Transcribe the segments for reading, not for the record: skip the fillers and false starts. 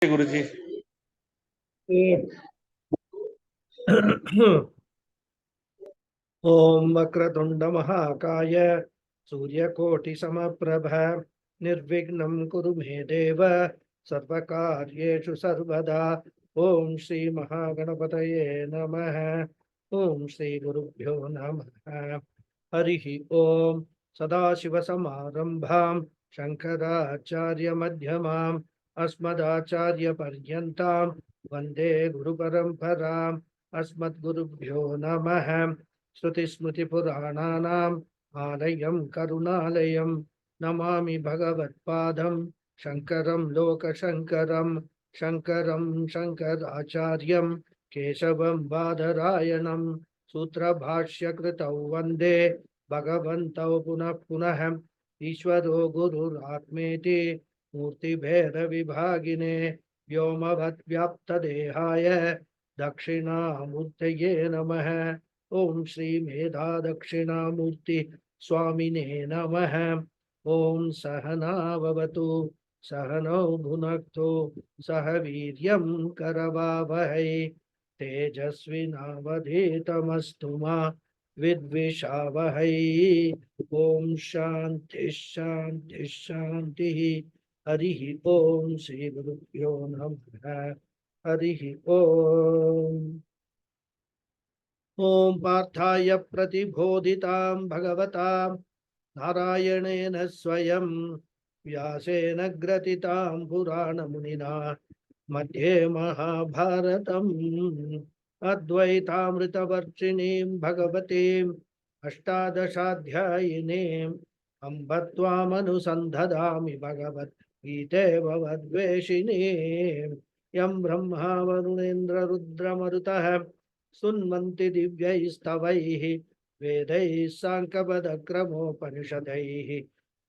Guruji. Om Vakratunda Mahakaya Suryakoti Samaprabha Nirvignam Kuru Me Deva Sarvakaryeshu Sarvada Om Shri Mahaganapataye Namaha Om Shri Gurubhyo Namaha Harihi Om Sadashiva Samarambham Shankaracharya Madhyamam Asmadacharya Paryantam Vande Guru Paramparam Asmad Gurubhyo Namaha Shruti-smriti-purāṇānaṁ ālayam karunalayam namāmi bhagavadpādam Shankaram lokashankaram Shankaram Shankaracharyam Keshavam Badharayanam Sutra-bhāshya kritau vande Bhagavantau punah punah Ishvaro gurur-ātmeti Murti-bheda-vibhagine Vyoma-vat-vyapta-dehāya Dakshina-murtaye namaha Om Shri Medha Dakshinamurti Swamine Namaha Om Sahana Vavatu Sahano Bhunakto Sahaviryam Karavavahai Tejasvinavadhitamastuma Vidvishavahai Om Shanti Shanti Shanti Harihi Om Shri Gurubhyo Namaha Harihi Om Om Parthaya Pratibodhitam Bhagavatam Narayanena Swayam Vyasena Gratitam Purana Munina Madhye Mahabharatam Advaitamritavarchinim Bhagavatim Ashtadashadhyayinim Ambatvam Anusandhadami Bhagavat Gite Bhavadveshinim Yam Brahma Varunendra Rudra Marutah Sunmanti divyaistavaihi vedai sankapadakramopanishadaihi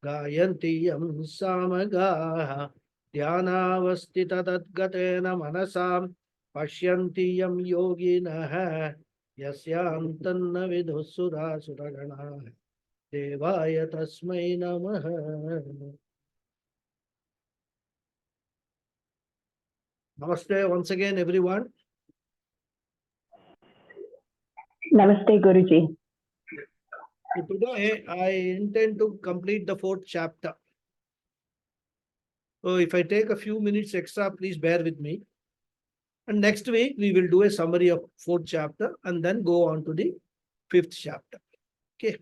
gayanti yam samagaha dhyanavastita tadgatena manasam pashyanti yam yoginaha yasyam tanna vidhusura suragana devaya tasmai namaha. Namaste once again everyone. Namaste, Guruji. So today I intend to complete the 4th chapter. So if I take a few minutes extra, please bear with me. And next week we will do a summary of 4th chapter and then go on to the 5th chapter. Okay.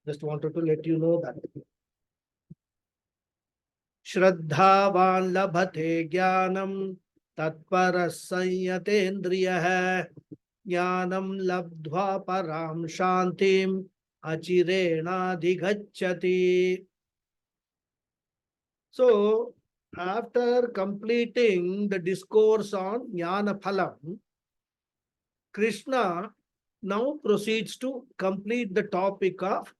Just wanted to let you know that. Shraddhavan labhate jnanam tatparas sanyatendriyah Jnanam labdhva param shantim achirena adhigacchati. So, after completing the discourse on Jnana Phalam, Krishna now proceeds to complete the topic of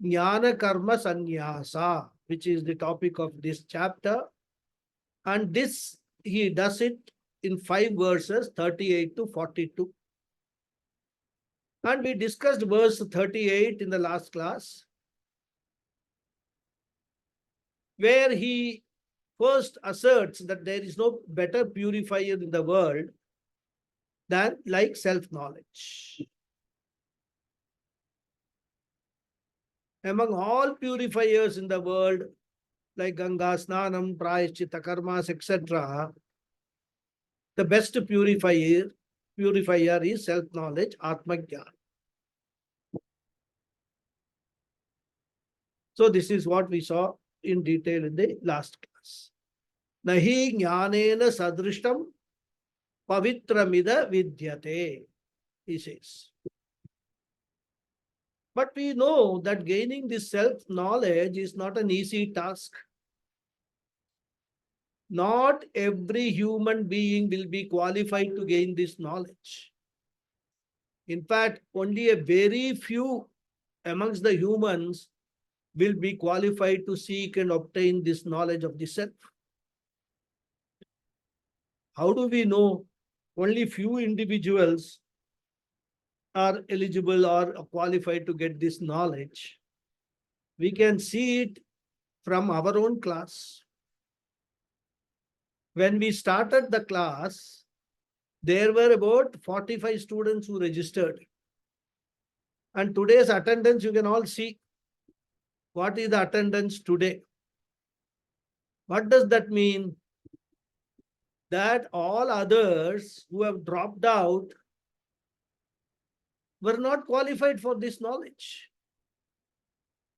Jnana Karma Sannyasa, which is the topic of this chapter. And this, he does it in 5 verses, 38 to 42. And we discussed verse 38 in the last class, where he first asserts that there is no better purifier in the world than like self-knowledge. Among all purifiers in the world, like Ganga, Snanam, Prayashchitta, Karmas, etc., the best purifier is self-knowledge, Atma-Jnana. So this is what we saw in detail in the last class. Nahi jnanena sadrishtam pavitramida vidyate, he says. But we know that gaining this self-knowledge is not an easy task. Not every human being will be qualified to gain this knowledge. In fact, only a very few amongst the humans will be qualified to seek and obtain this knowledge of the self. How do we know only few individuals are eligible or qualified to get this knowledge? We can see it from our own class. when we started the class, there were about 45 students who registered. And today's attendance, you can all see what is the attendance today. What does that mean? That all others who have dropped out were not qualified for this knowledge.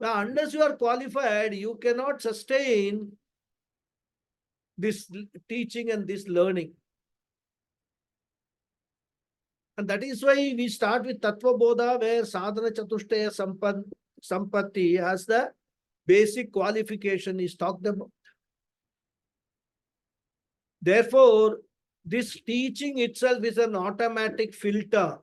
Now, unless you are qualified, you cannot sustain this teaching and this learning. And that is why we start with Tattva Bodha, where Sadhana Chatushtaya Sampatti as the basic qualification is talked about. Therefore, this teaching itself is an automatic filter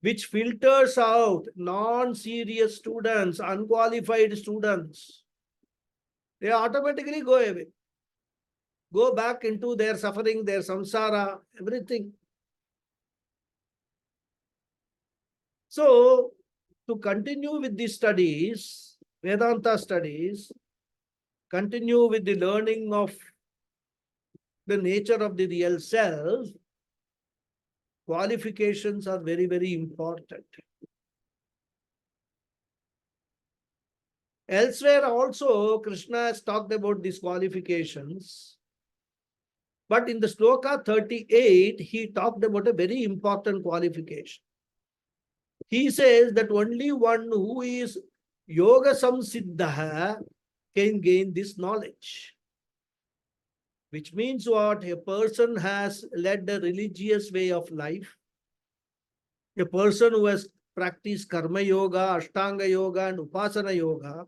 which filters out non-serious students, unqualified students. They automatically go away. Go back into their suffering, their samsara, everything. So, to continue with these studies, Vedanta studies, continue with the learning of the nature of the real self, qualifications are very, very important. Elsewhere also, Krishna has talked about these qualifications. But in the sloka 38, he talked about a very important qualification. He says that only one who is yoga samsiddha can gain this knowledge. Which means what? A person has led a religious way of life. A person who has practiced karma yoga, ashtanga yoga and upasana yoga.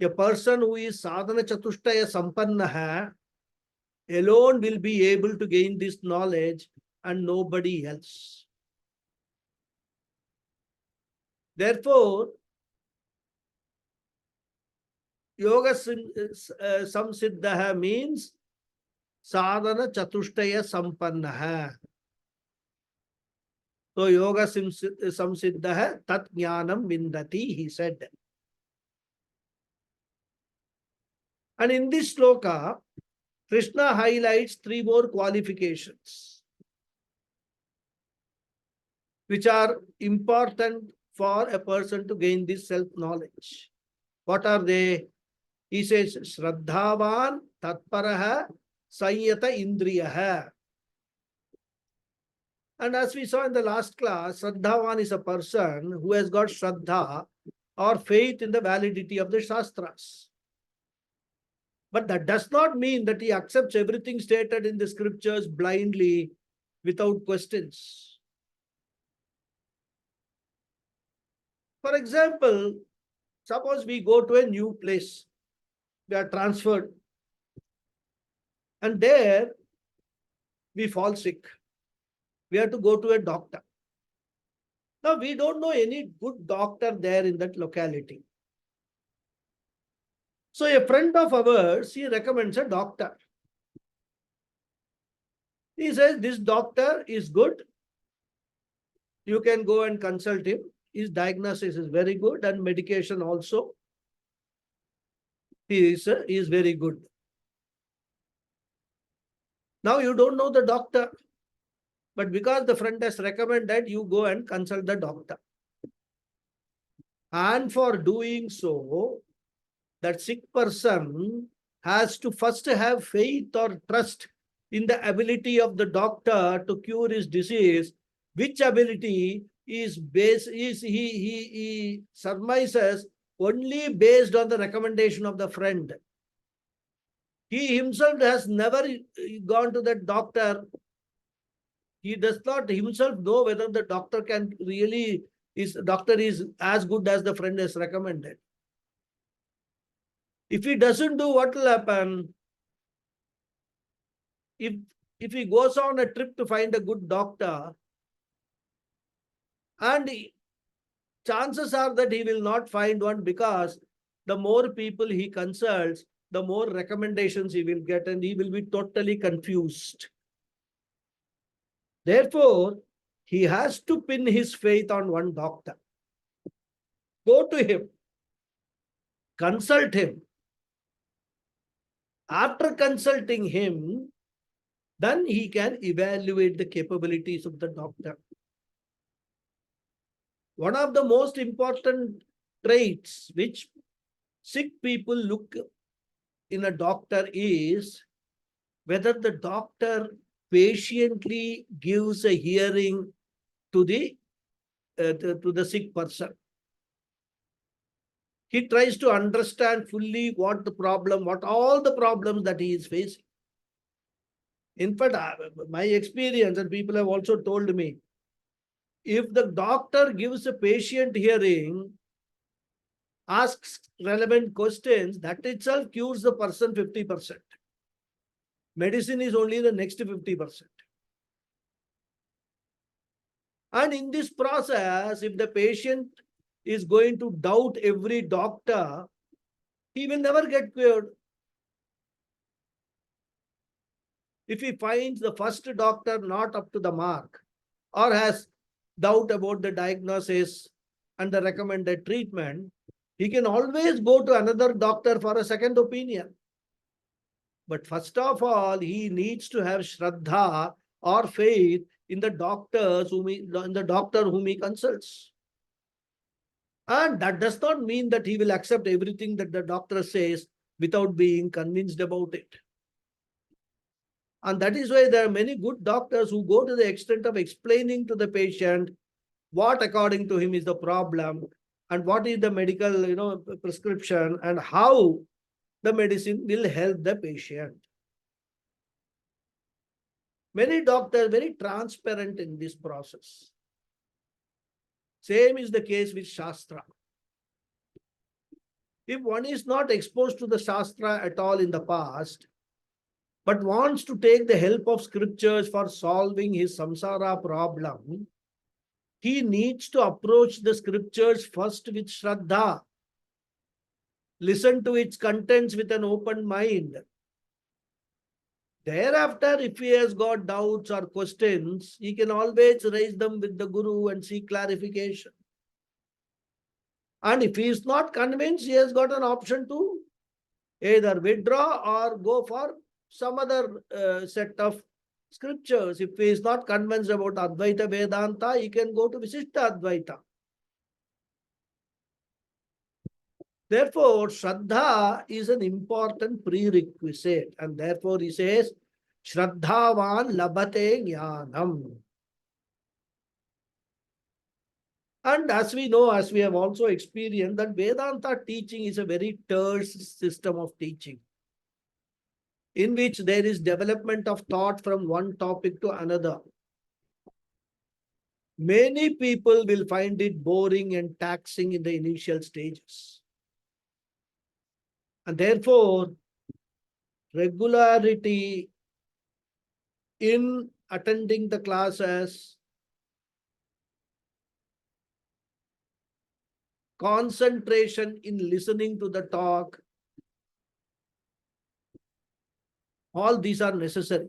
A person who is sadhana chatushtaya sampanna alone will be able to gain this knowledge and nobody else. Therefore, yoga samsiddha means sadhana chatushtaya sampanna. So yoga samsiddha tat jnanam vindati, he said. And in this sloka, Krishna highlights three more qualifications which are important for a person to gain this self-knowledge. What are they? He says, Shraddhavan Tatparaha Sanyata Indriyaha. And as we saw in the last class, Shraddhavan is a person who has got Shraddha or faith in the validity of the Shastras. But that does not mean that he accepts everything stated in the scriptures blindly without questions. For example, suppose we go to a new place, we are transferred, and there we fall sick. We have to go to a doctor. Now, we don't know any good doctor there in that locality. So a friend of ours, he recommends a doctor. He says, this doctor is good. You can go and consult him. His diagnosis is very good and medication also. He is very good. Now you don't know the doctor, but because the friend has recommended, you go and consult the doctor. And for doing so, that sick person has to first have faith or trust in the ability of the doctor to cure his disease, which ability is based, he surmises only based on the recommendation of the friend. He himself has never gone to that doctor. He does not himself know whether the doctor can really, doctor is as good as the friend has recommended. If he doesn't do, what will happen? If he goes on a trip to find a good doctor, and chances are that he will not find one, because the more people he consults, the more recommendations he will get, and he will be totally confused. Therefore, he has to pin his faith on one doctor. Go to him, consult him, After consulting him, then he can evaluate the capabilities of the doctor. One of the most important traits which sick people look in a doctor is whether the doctor patiently gives a hearing to the sick person. He tries to understand fully what all the problems that he is facing. In fact, my experience, and people have also told me, if the doctor gives a patient hearing, asks relevant questions, that itself cures the person 50%. Medicine is only the next 50%. And in this process, if the patient is going to doubt every doctor, he will never get cured. If he finds the first doctor not up to the mark or has doubt about the diagnosis and the recommended treatment, he can always go to another doctor for a second opinion. But first of all, he needs to have Shraddha or faith in the doctor whom he consults. And that does not mean that he will accept everything that the doctor says without being convinced about it. And that is why there are many good doctors who go to the extent of explaining to the patient what according to him is the problem and what is the medical prescription and how the medicine will help the patient. Many doctors very transparent in this process. Same is the case with Shastra. If one is not exposed to the Shastra at all in the past, but wants to take the help of scriptures for solving his samsara problem, he needs to approach the scriptures first with Shraddha. Listen to its contents with an open mind. Thereafter, if he has got doubts or questions, he can always raise them with the Guru and seek clarification. And if he is not convinced, he has got an option to either withdraw or go for some other set of scriptures. If he is not convinced about Advaita Vedanta, he can go to Visishta Advaita. Therefore, Shraddha is an important prerequisite. And therefore, he says, Shraddhavan labhate jnanam. And as we know, as we have also experienced, that Vedanta teaching is a very terse system of teaching, in which there is development of thought from one topic to another. Many people will find it boring and taxing in the initial stages. And therefore, regularity in attending the classes, concentration in listening to the talk, all these are necessary.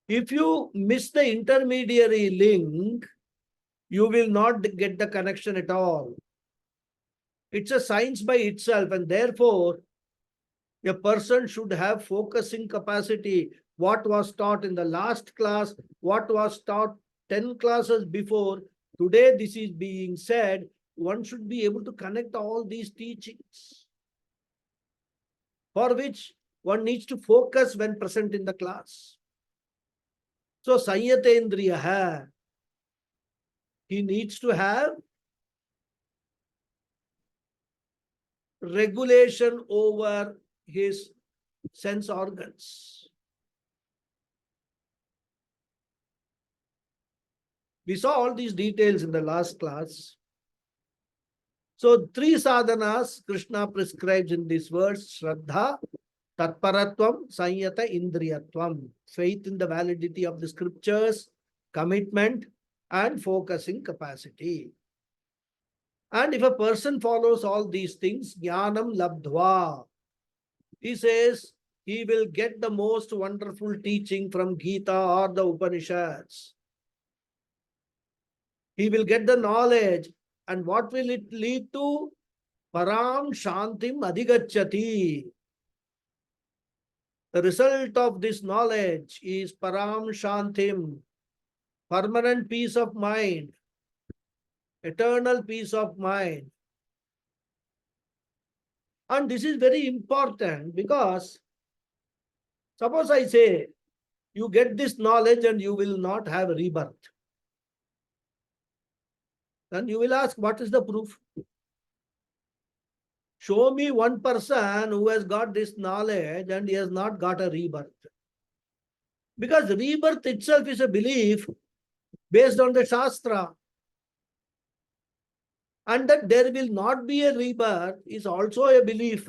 If you miss the intermediary link, you will not get the connection at all. It's a science by itself, and therefore, a person should have focusing capacity. What was taught in the last class, what was taught 10 classes before, today this is being said, one should be able to connect all these teachings, for which one needs to focus when present in the class. So, Sanyatendriya, he needs to have regulation over his sense organs. We saw all these details in the last class. So, 3 sadhanas Krishna prescribes in these words: Shraddha, Tatparatvam, Sanyata, Indriyatvam. Faith in the validity of the scriptures, commitment, and focusing capacity. And if a person follows all these things, Jnanam Labdhva, he says he will get the most wonderful teaching from Gita or the Upanishads. He will get the knowledge. And what will it lead to? Param Shantim Adhigacchati. The result of this knowledge is param shantim, permanent peace of mind, eternal peace of mind. And this is very important because suppose I say, you get this knowledge and you will not have rebirth. Then you will ask, what is the proof? Show me one person who has got this knowledge and he has not got a rebirth. Because rebirth itself is a belief based on the Shastra. And that there will not be a rebirth is also a belief.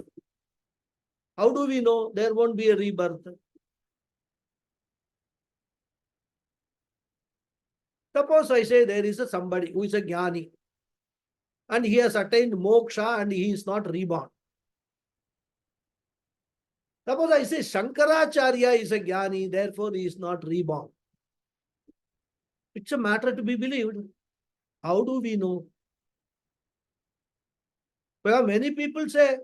How do we know there won't be a rebirth? Suppose I say there is somebody who is a jnani and he has attained moksha and he is not reborn. Suppose I say Shankaracharya is a jnani, therefore he is not reborn. It's a matter to be believed. How do we know? Well, many people say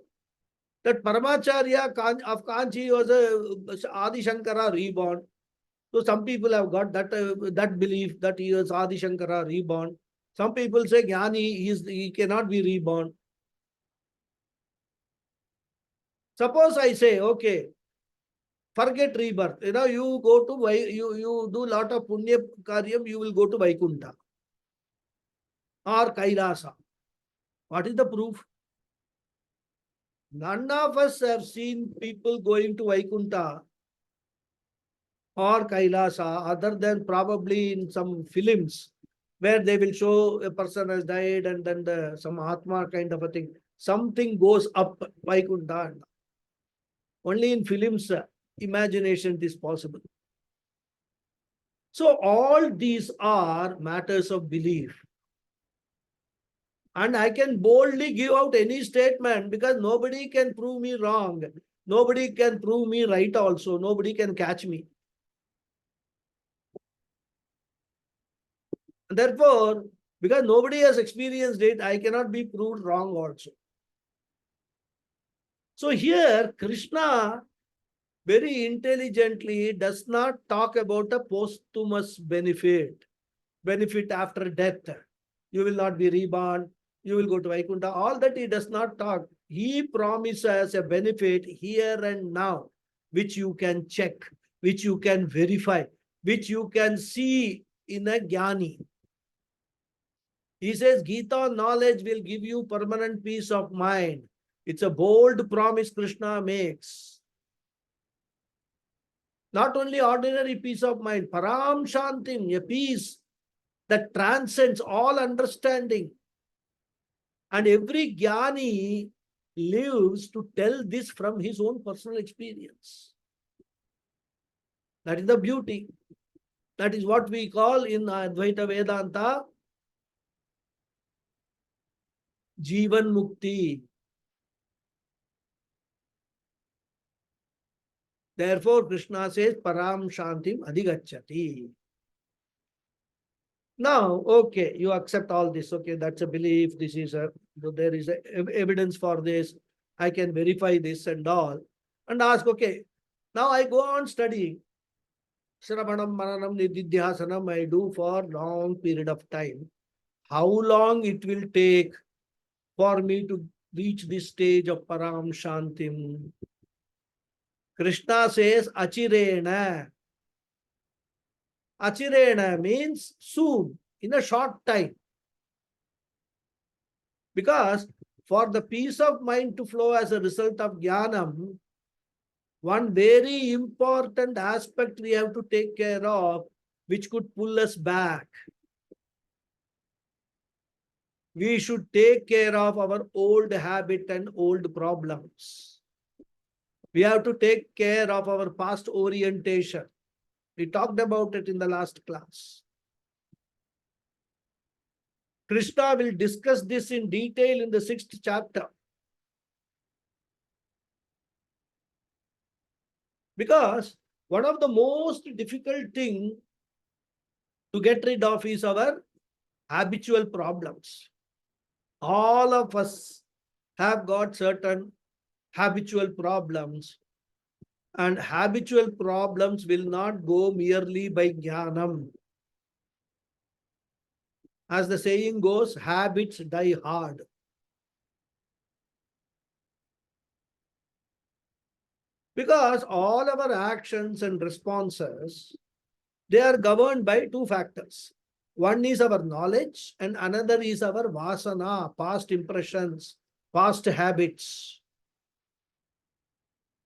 that Paramacharya of Kanchi was a Adi Shankara reborn. So some people have got that belief that he is Adi Shankara reborn. Some people say Jnani, he cannot be reborn. Suppose I say, okay, forget rebirth. You go to you do lot of punya karyam, you will go to Vaikuntha or Kailasa. What is the proof? None of us have seen people going to Vaikuntha or Kailasa other than probably in some films where they will show a person has died and then some Atma kind of a thing. Something goes up Vaikuntha. Only in films, imagination is possible. So all these are matters of belief. And I can boldly give out any statement because nobody can prove me wrong. Nobody can prove me right also. Nobody can catch me. Therefore, because nobody has experienced it, I cannot be proved wrong also. So here, Krishna very intelligently does not talk about a posthumous benefit after death. You will not be reborn, you will go to Vaikuntha. All that he does not talk. He promises a benefit here and now, which you can check, which you can verify, which you can see in a jnani. He says, Gita knowledge will give you permanent peace of mind. It's a bold promise Krishna makes. Not only ordinary peace of mind, param shantim, a peace that transcends all understanding. And every jnani lives to tell this from his own personal experience. That is the beauty. That is what we call in Advaita Vedanta Jivan Mukti. Therefore, Krishna says, Param Shantim Adhigacchati. Now, okay, you accept all this. Okay, that's a belief. There is evidence for this. I can verify this and all. And ask, okay, now I go on studying. Shravanam, Mananam, Nididhyasanam I do for long period of time. How long it will take for me to reach this stage of Param Shantim? Krishna says, Achirena. Achirena means soon, in a short time. Because for the peace of mind to flow as a result of jnanam, one very important aspect we have to take care of, which could pull us back. We should take care of our old habit and old problems. We have to take care of our past orientation. We talked about it in the last class. Krishna will discuss this in detail in the 6th chapter. Because one of the most difficult things to get rid of is our habitual problems. All of us have got certain habitual problems And habitual problems will not go merely by jnanam. As the saying goes, habits die hard. Because all our actions and responses, they are governed by two factors. One is our knowledge and another is our vasana, past impressions, past habits.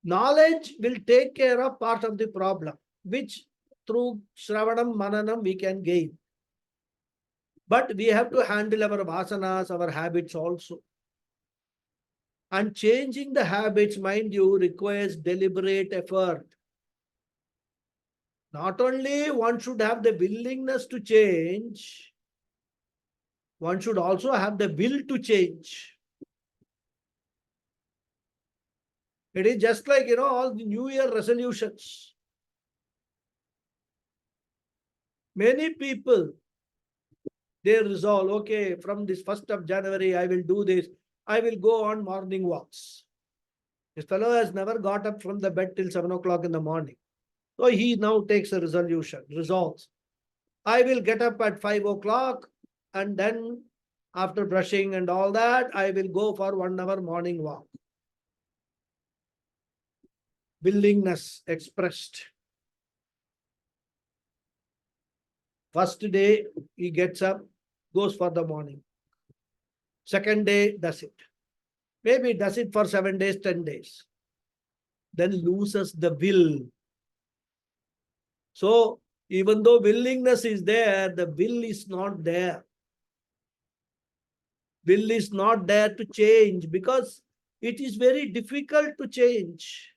Knowledge will take care of part of the problem, which through Shravanam, Mananam we can gain. But we have to handle our vasanas, our habits also. And changing the habits, mind you, requires deliberate effort. Not only one should have the willingness to change, one should also have the will to change. It is just like, all the New Year resolutions. Many people, they resolve, okay, from this 1st of January, I will do this. I will go on morning walks. This fellow has never got up from the bed till 7 o'clock in the morning. So he now takes a resolution, resolves. I will get up at 5 o'clock and then after brushing and all that, I will go for 1 hour morning walk. Willingness expressed. First day, he gets up, goes for the morning. Second day, does it. Maybe does it for 7 days, 10 days. Then loses the will. So, even though willingness is there, the will is not there. Will is not there to change because it is very difficult to change.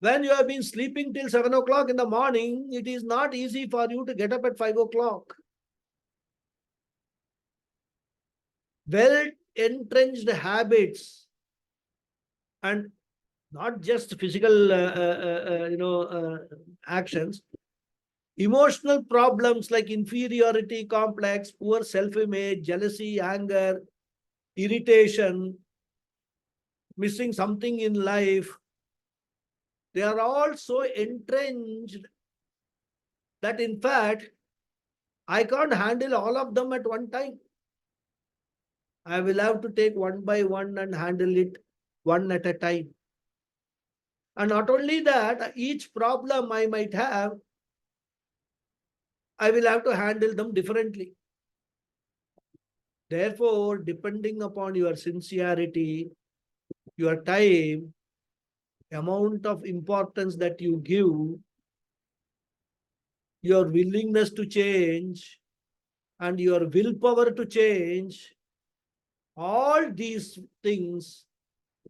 When you have been sleeping till 7 o'clock in the morning, it is not easy for you to get up at 5 o'clock. Well entrenched habits and not just physical actions, emotional problems like inferiority complex, poor self-image, jealousy, anger, irritation, missing something in life, they are all so entrenched that in fact, I can't handle all of them at one time. I will have to take one by one and handle it one at a time. And not only that, each problem I might have, I will have to handle them differently. Therefore, depending upon your sincerity, your time, amount of importance that you give, your willingness to change, and your willpower to change, all these things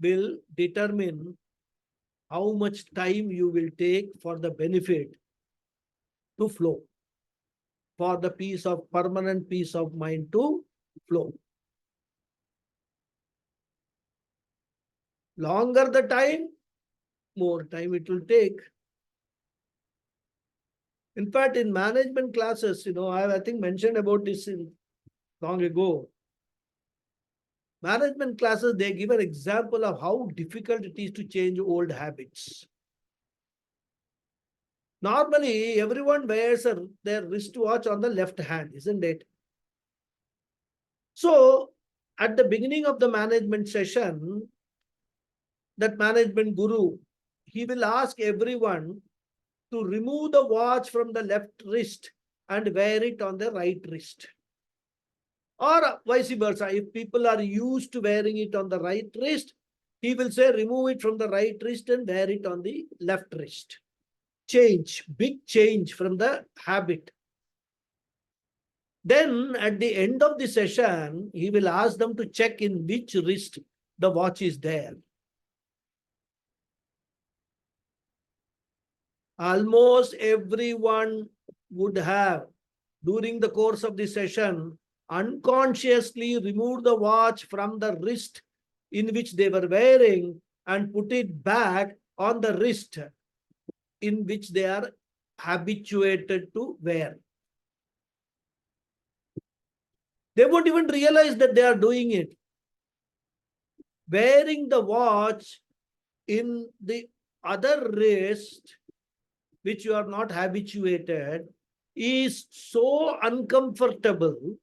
will determine how much time you will take for the benefit to flow, for the permanent peace of mind to flow. Longer the time, more time it will take. In fact, in management classes, I think mentioned about this long ago. Management classes, they give an example of how difficult it is to change old habits. Normally, everyone wears their wristwatch on the left hand, isn't it? So, at the beginning of the management session, that management guru, he will ask everyone to remove the watch from the left wrist and wear it on the right wrist. Or vice versa, if people are used to wearing it on the right wrist, he will say remove it from the right wrist and wear it on the left wrist. Change, big change from the habit. Then at the end of the session, he will ask them to check in which wrist the watch is there. Almost everyone would have, during the course of the session, unconsciously removed the watch from the wrist in which they were wearing and put it back on the wrist in which they are habituated to wear. They won't even realize that they are doing it. Wearing the watch in the other rest, which you are not habituated, is so uncomfortable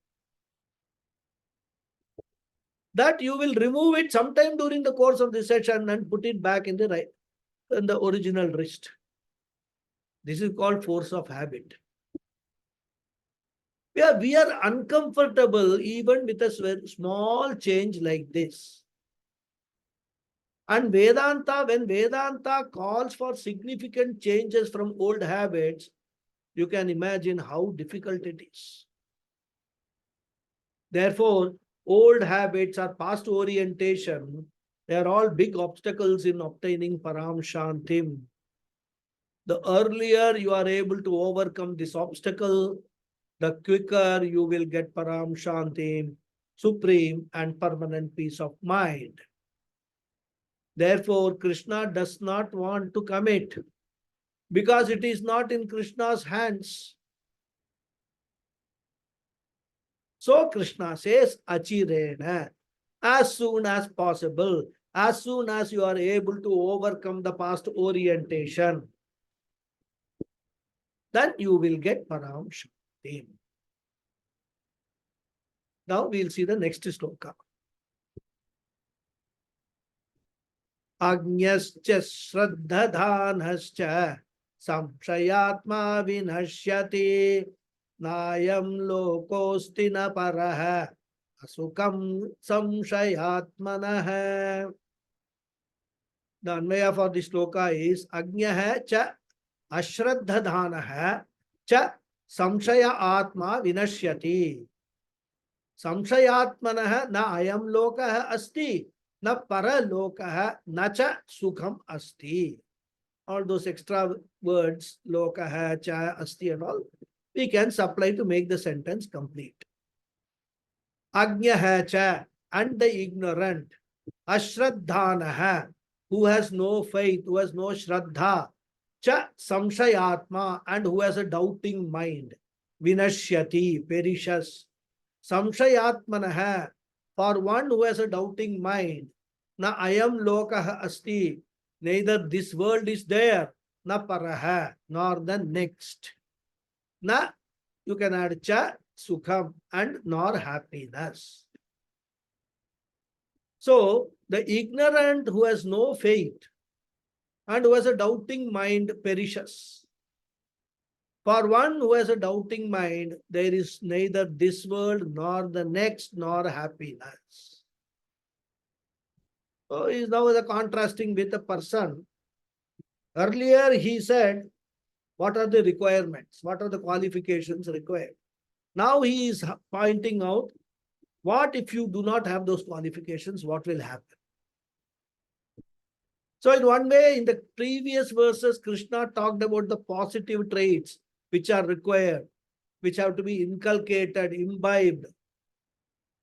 that you will remove it sometime during the course of the session and put it back in the original wrist. This is called force of habit. We are uncomfortable even with a small change like this. And Vedanta, when Vedanta calls for significant changes from old habits, you can imagine how difficult it is. Therefore, old habits or past orientation, they are all big obstacles in obtaining Param Shantim. The earlier you are able to overcome this obstacle, the quicker you will get Param Shantim, supreme and permanent peace of mind. Therefore, Krishna does not want to commit because it is not in Krishna's hands. So Krishna says, Achirena, as soon as possible, as soon as you are able to overcome the past orientation, then you will get Param Shanti. Now we'll see the next sloka. Agnyascha shraddhadhanascha samshayatma vinashyati nayam lokosti na paraha asukam samshayatmanah. The Anvaya for this sloka is Agnyah cha ashraddhadhanah cha samshaya atma vinashyati. Samshayatmanah na ayam lokah asti na paralokah na cha sukham asti. All those extra words, lokah, cha, asti and all, we can supply to make the sentence complete. Agnyah cha, and the ignorant. Ashraddhanah, who has no faith, who has no shraddha. Cha samshayatma, and who has a doubting mind. Vinashyati, perishes. Samshayatmanah, for one who has a doubting mind. Na ayam lokah asti, neither this world is there, na paraha, nor the next. Na, you can add cha, sukham, and nor happiness. So, the ignorant who has no faith and who has a doubting mind perishes. For one who has a doubting mind, there is neither this world nor the next nor happiness. So he is now the contrasting with a person. Earlier he said, what are the requirements? What are the qualifications required? Now he is pointing out, what if you do not have those qualifications? What will happen? So in one way, in the previous verses, Krishna talked about the positive traits which are required, which have to be inculcated, imbibed,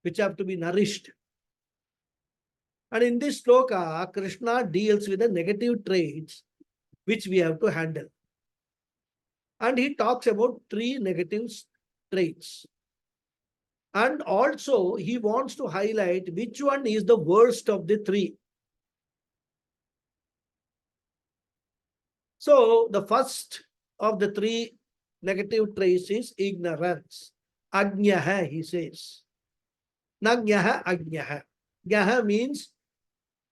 which have to be nourished. And in this sloka, Krishna deals with the negative traits which we have to handle. And he talks about 3 negative traits. And also, he wants to highlight which one is the worst of the 3. So, the first of the 3 negative traits is ignorance. Agnyah, he says. Nagyah, agnyah. Gyaha means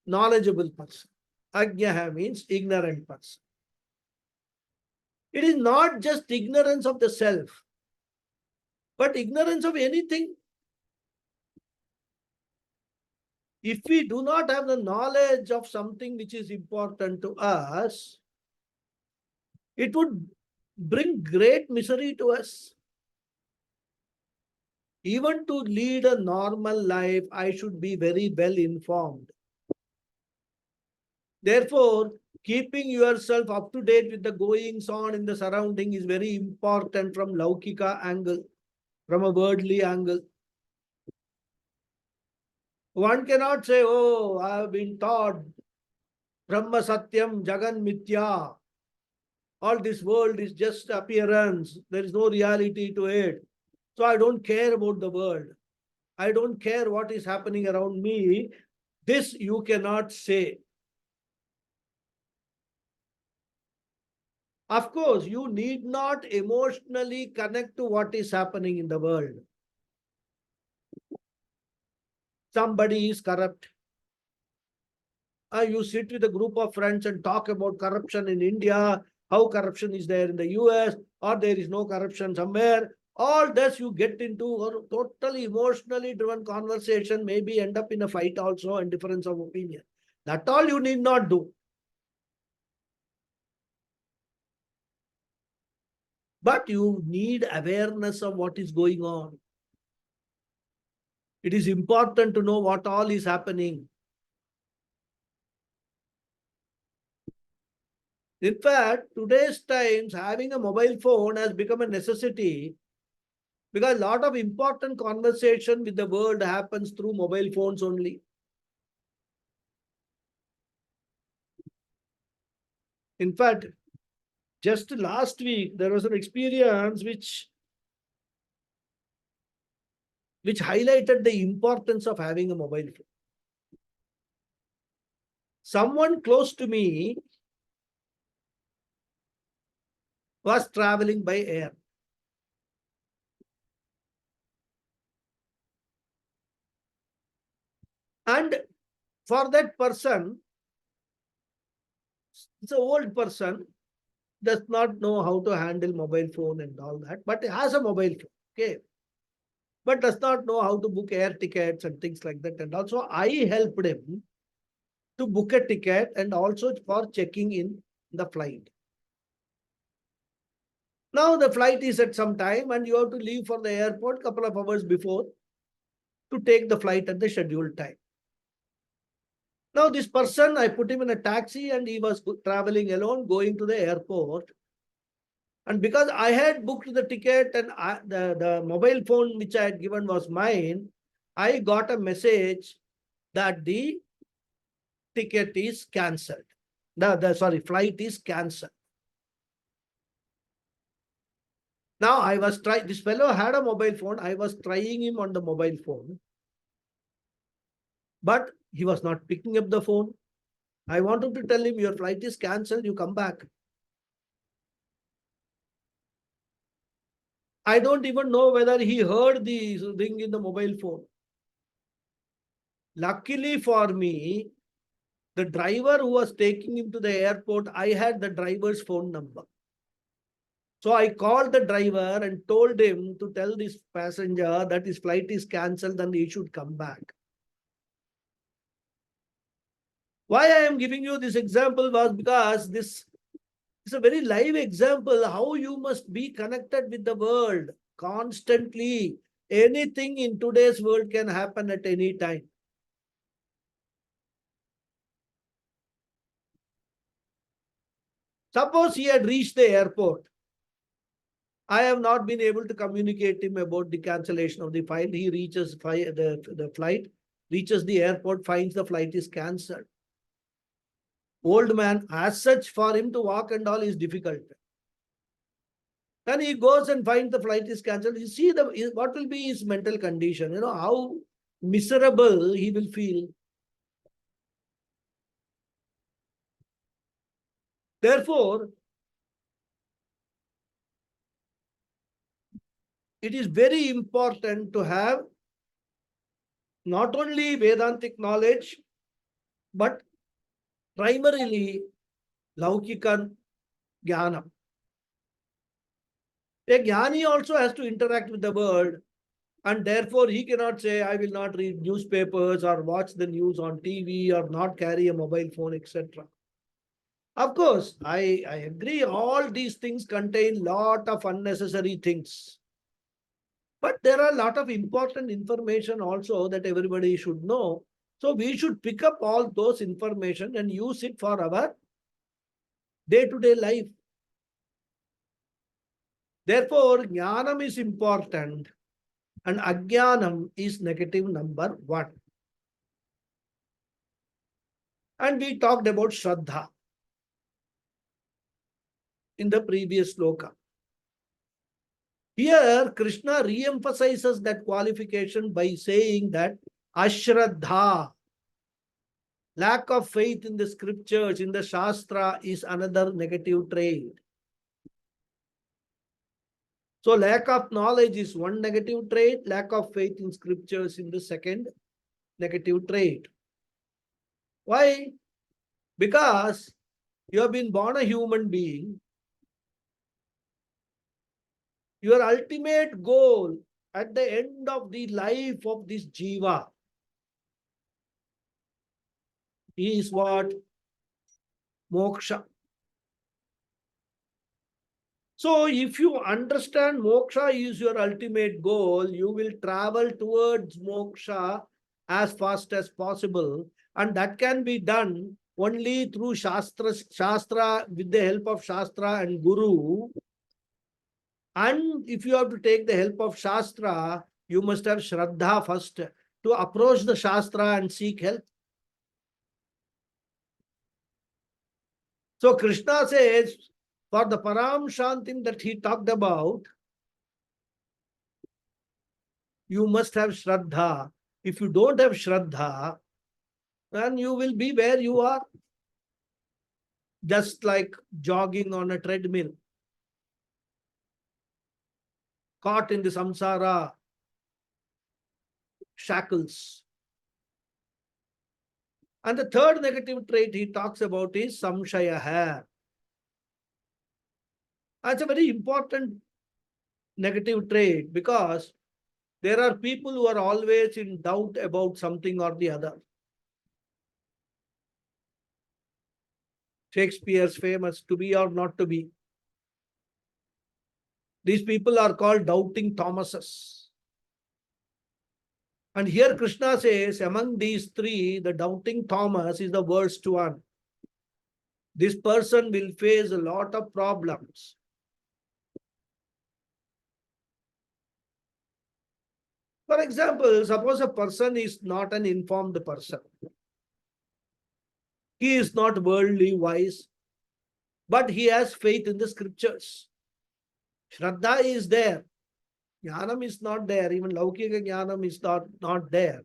knowledgeable person. Agnyah means ignorant person. It is not just ignorance of the self, but ignorance of anything. If we do not have the knowledge of something which is important to us, it would bring great misery to us. Even to lead a normal life, I should be very well informed. Therefore, keeping yourself up to date with the goings on in the surrounding is very important from Laukika angle, from a worldly angle. One cannot say, oh, I have been taught Brahma Satyam Jagan Mithya. All this world is just appearance. There is no reality to it. So I don't care about the world. I don't care what is happening around me. This you cannot say. Of course, you need not emotionally connect to what is happening in the world. Somebody is corrupt. You sit with a group of friends and talk about corruption in India, how corruption is there in the US, or there is no corruption somewhere. All this you get into a totally emotionally driven conversation, maybe end up in a fight also and difference of opinion. That's all you need not do. But you need awareness of what is going on. It is important to know what all is happening. In fact, today's times, having a mobile phone has become a necessity because a lot of important conversation with the world happens through mobile phones only. In fact, just last week, there was an experience which highlighted the importance of having a mobile phone. Someone close to me was traveling by air. And for that person, it's an old person, does not know how to handle mobile phone and all that, but has a mobile phone, okay, but does not know how to book air tickets and things like that. And also, I helped him to book a ticket and also for checking in the flight. Now the flight is at some time and you have to leave for the airport couple of hours before to take the flight at the scheduled time. Now this person, I put him in a taxi and he was traveling alone going to the airport. And because I had booked the ticket and the mobile phone which I had given was mine, I got a message that the ticket is cancelled. Flight is cancelled. Now I was trying, this fellow had a mobile phone. I was trying him on the mobile phone, but he was not picking up the phone. I wanted to tell him, your flight is cancelled, you come back. I don't even know whether he heard the ring in the mobile phone. Luckily for me, the driver who was taking him to the airport, I had the driver's phone number. So I called the driver and told him to tell this passenger that his flight is cancelled and he should come back. Why I am giving you this example was because this is a very live example how you must be connected with the world constantly. Anything in today's world can happen at any time. Suppose he had reached the airport. I have not been able to communicate him about the cancellation of the flight. He reaches the flight, reaches the airport, finds the flight is cancelled. Old man, as such, for him to walk and all is difficult. Then he goes and finds the flight is cancelled. You see what will be his mental condition, how miserable he will feel. Therefore, it is very important to have not only Vedantic knowledge, but primarily Laukika Jnana. A Jnani also has to interact with the world, and therefore he cannot say, I will not read newspapers or watch the news on TV or not carry a mobile phone, etc. Of course, I agree, all these things contain lot of unnecessary things. But there are a lot of important information also that everybody should know. So we should pick up all those information and use it for our day-to-day life. Therefore, jnanam is important and ajnanam is negative number 1. And we talked about Shraddha in the previous sloka. Here, Krishna re-emphasizes that qualification by saying that Ashraddha, lack of faith in the scriptures, in the Shastra, is another negative trait. So lack of knowledge is one negative trait, lack of faith in scriptures in the second negative trait. Why? Because you have been born a human being. Your ultimate goal at the end of the life of this jiva is what? Moksha. So if you understand moksha is your ultimate goal, you will travel towards moksha as fast as possible. And that can be done only through Shastra, with the help of Shastra and Guru. And if you have to take the help of Shastra, you must have Shraddha first to approach the Shastra and seek help. So Krishna says, for the Param Shantim that he talked about, you must have Shraddha. If you don't have Shraddha, then you will be where you are, just like jogging on a treadmill, caught in the samsara shackles. And the third negative trait he talks about is samshaya. That's a very important negative trait because there are people who are always in doubt about something or the other. Shakespeare's famous to be or not to be. These people are called doubting Thomases. And here Krishna says, among these three, the doubting Thomas is the worst one. This person will face a lot of problems. For example, suppose a person is not an informed person. He is not worldly wise, but he has faith in the scriptures. Shraddha is there. Jnanam is not there. Even Laukika Jnanam is not there.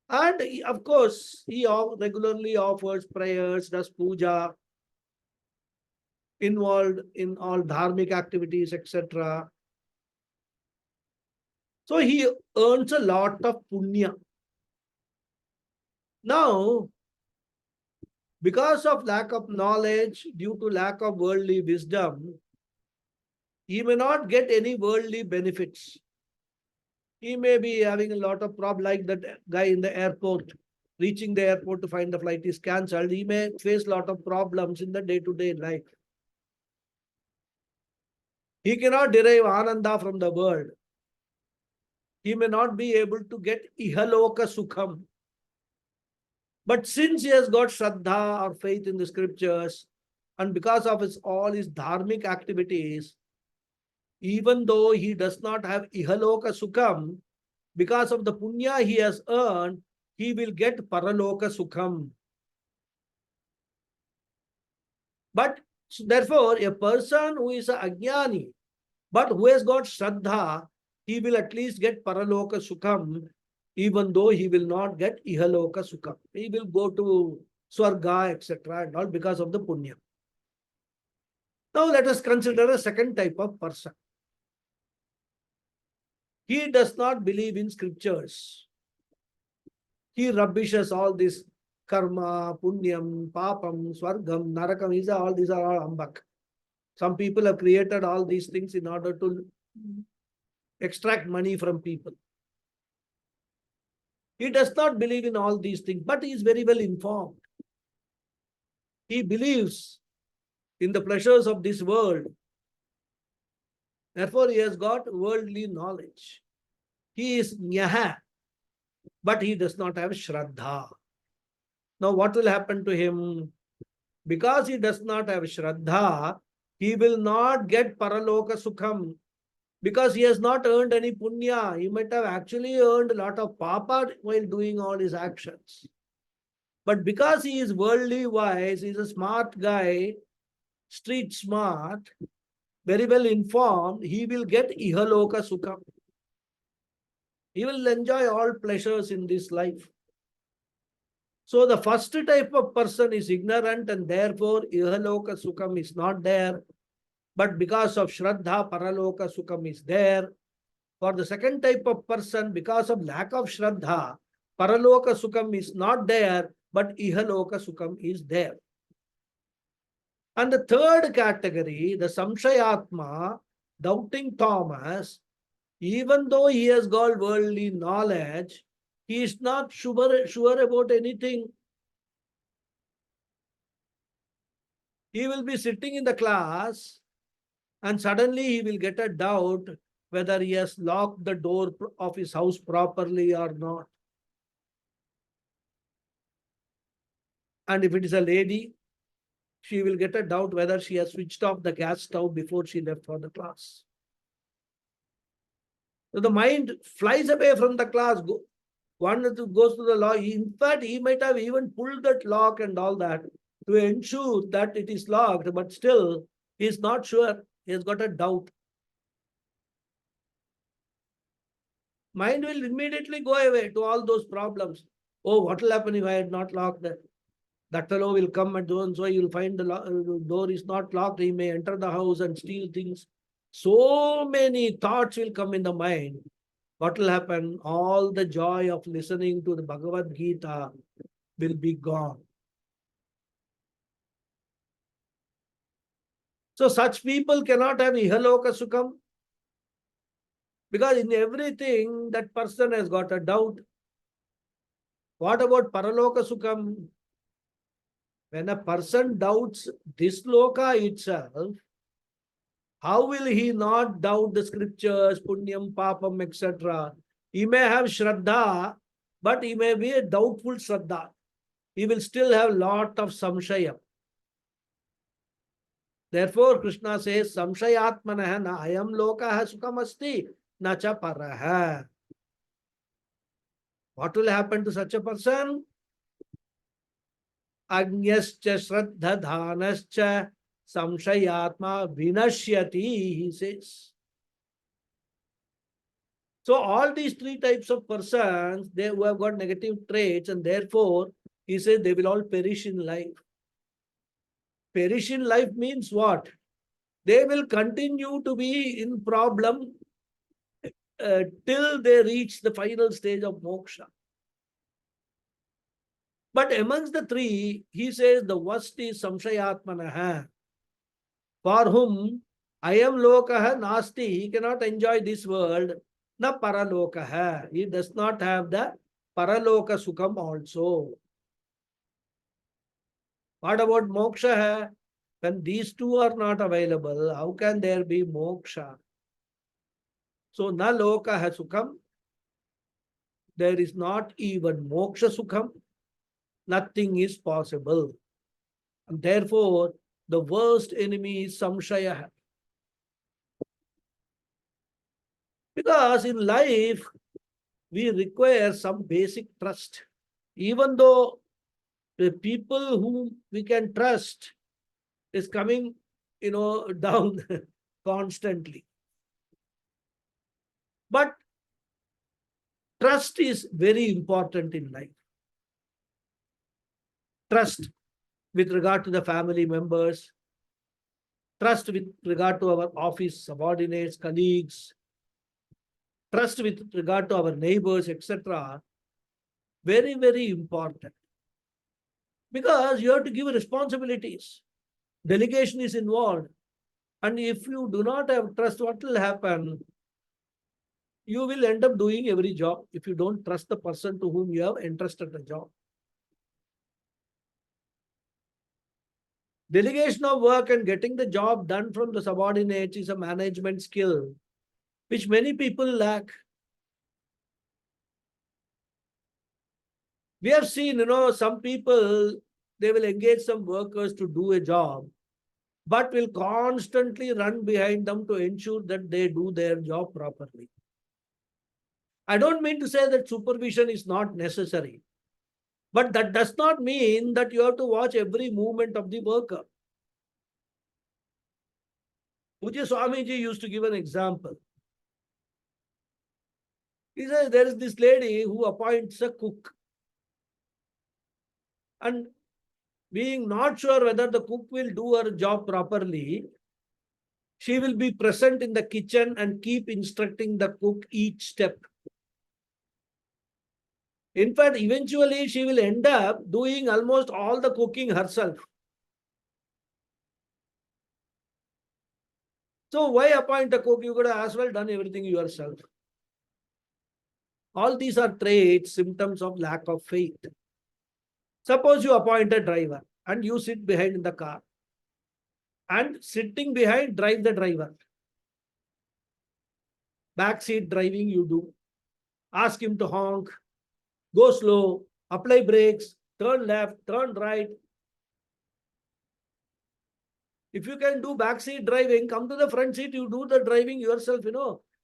And of course, he regularly offers prayers, does puja, involved in all dharmic activities, etc. So he earns a lot of punya. Now, because of lack of knowledge, due to lack of worldly wisdom, he may not get any worldly benefits. He may be having a lot of problems, like that guy in the airport, reaching the airport to find the flight is cancelled. He may face a lot of problems in the day-to-day life. He cannot derive ananda from the world. He may not be able to get ihaloka sukham. But since he has got shraddha or faith in the scriptures, and because of all his dharmic activities, even though he does not have ihaloka sukham, because of the punya he has earned, he will get paraloka sukham. But therefore, a person who is a ajnani, but who has got shraddha, he will at least get paraloka sukham, even though he will not get ihaloka sukham. He will go to swarga, etc. and all because of the punya. Now let us consider a second type of person. He does not believe in scriptures. He rubbishes all this karma, punyam, papam, swargam, narakam. These are all ambak. Some people have created all these things in order to extract money from people. He does not believe in all these things, but he is very well informed. He believes in the pleasures of this world. Therefore, he has got worldly knowledge. He is nyaha, but he does not have shraddha. Now, what will happen to him? Because he does not have shraddha, he will not get paraloka sukham. Because he has not earned any punya. He might have actually earned a lot of papa while doing all his actions. But because he is worldly wise, he is a smart guy, street smart, very well informed, he will get ihaloka sukham. He will enjoy all pleasures in this life. So the first type of person is ignorant and therefore ihaloka sukham is not there. But because of Shraddha, Paraloka Sukham is there. For the second type of person, because of lack of Shraddha, Paraloka Sukham is not there, but Ihaloka Sukham is there. And the third category, the Samshayatma, doubting Thomas, even though he has got worldly knowledge, he is not sure about anything. He will be sitting in the class and suddenly he will get a doubt whether he has locked the door of his house properly or not. And if it is a lady, she will get a doubt whether she has switched off the gas stove before she left for the class. So the mind flies away from the class. One goes to the law. In fact, he might have even pulled that lock and all that to ensure that it is locked, but still he is not sure. He has got a doubt. Mind will immediately go away to all those problems. Oh, what will happen if I had not locked that? That fellow will come and so you'll find the door is not locked. He may enter the house and steal things. So many thoughts will come in the mind. What will happen? All the joy of listening to the Bhagavad Gita will be gone. So such people cannot have Ihaloka Sukham, because in everything that person has got a doubt. What about Paraloka Sukham? When a person doubts this loka itself, how will he not doubt the scriptures, punyam, papam, etc.? He may have Shraddha, but he may be a doubtful Shraddha. He will still have lot of samshaya. Therefore, Krishna says, samshayatmanaha na ayam lokaha sukhamasti na cha paraha. What will happen to such a person? Agnyascha shraddhadhanascha samshayatma vinashyati, he says. So all these three types of persons, they who have got negative traits, and therefore, he says they will all perish in life. Perish in life means what? They will continue to be in problem till they reach the final stage of moksha. But amongst the three, he says the worst is samshayatmanaha, for whom ayam lokaha nasti, he cannot enjoy this world, na paralokaha, he does not have the paraloka sukham also. What about moksha? When these two are not available, how can there be moksha? So, na lokaha sukham, there is not even moksha sukham, nothing is possible. And therefore, the worst enemy is samshaya. Because in life, we require some basic trust. Even though the people whom we can trust is coming, down constantly. But trust is very important in life. Trust with regard to the family members, trust with regard to our office subordinates, colleagues, trust with regard to our neighbors, etc. Very, very important. Because you have to give responsibilities. Delegation is involved. And if you do not have trust, what will happen? You will end up doing every job if you don't trust the person to whom you have entrusted the job. Delegation of work and getting the job done from the subordinates is a management skill which many people lack. We have seen, some people, they will engage some workers to do a job, but will constantly run behind them to ensure that they do their job properly. I don't mean to say that supervision is not necessary, but that does not mean that you have to watch every movement of the worker. Pujya Swamiji used to give an example. He says there is this lady who appoints a cook. And being not sure whether the cook will do her job properly, She will be present in the kitchen and keep instructing the cook each step. In fact, eventually she will end up doing almost all the cooking herself. So why appoint a cook? You could have as well done everything yourself. All these are traits, symptoms of lack of faith. Suppose you appoint a driver and you sit behind in the car, and sitting behind, drive the driver. Backseat driving you do. Ask him to honk, go slow, apply brakes, turn left, turn right. If you can do backseat driving, come to the front seat, you do the driving yourself,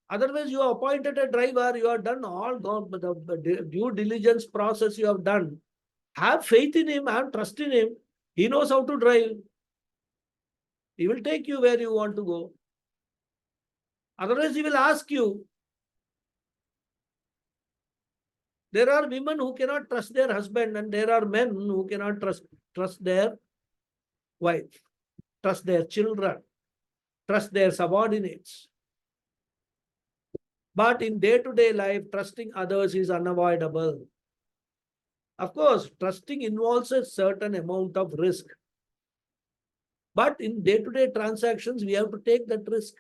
Otherwise, you have appointed a driver, you have done all the due diligence process you have done. Have faith in him, have trust in him. He knows how to drive. He will take you where you want to go. Otherwise, he will ask you. There are women who cannot trust their husband, and there are men who cannot trust their wife, trust their children, trust their subordinates. But in day-to-day life, trusting others is unavoidable. Of course, trusting involves a certain amount of risk. But in day-to-day transactions, we have to take that risk.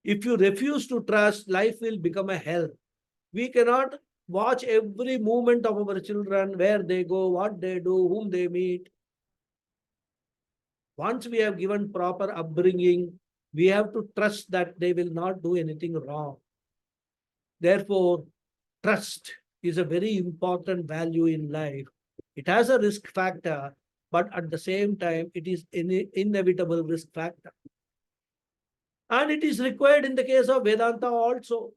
If you refuse to trust, life will become a hell. We cannot watch every movement of our children, where they go, what they do, whom they meet. Once we have given proper upbringing, we have to trust that they will not do anything wrong. Therefore, trust is a very important value in life. It has a risk factor, but at the same time, it is an inevitable risk factor. And it is required in the case of Vedanta also.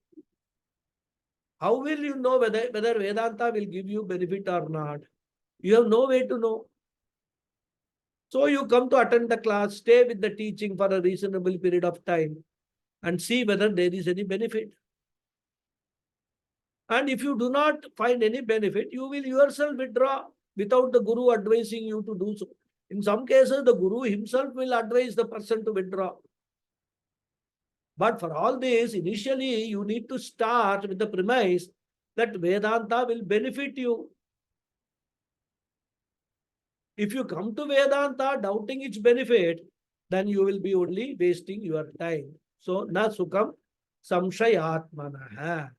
How will you know whether Vedanta will give you benefit or not? You have no way to know. So you come to attend the class, stay with the teaching for a reasonable period of time and see whether there is any benefit. And if you do not find any benefit, you will yourself withdraw without the Guru advising you to do so. In some cases, the Guru himself will advise the person to withdraw. But for all this, initially, you need to start with the premise that Vedanta will benefit you. If you come to Vedanta doubting its benefit, then you will be only wasting your time. So, na sukham samshayatmanaha.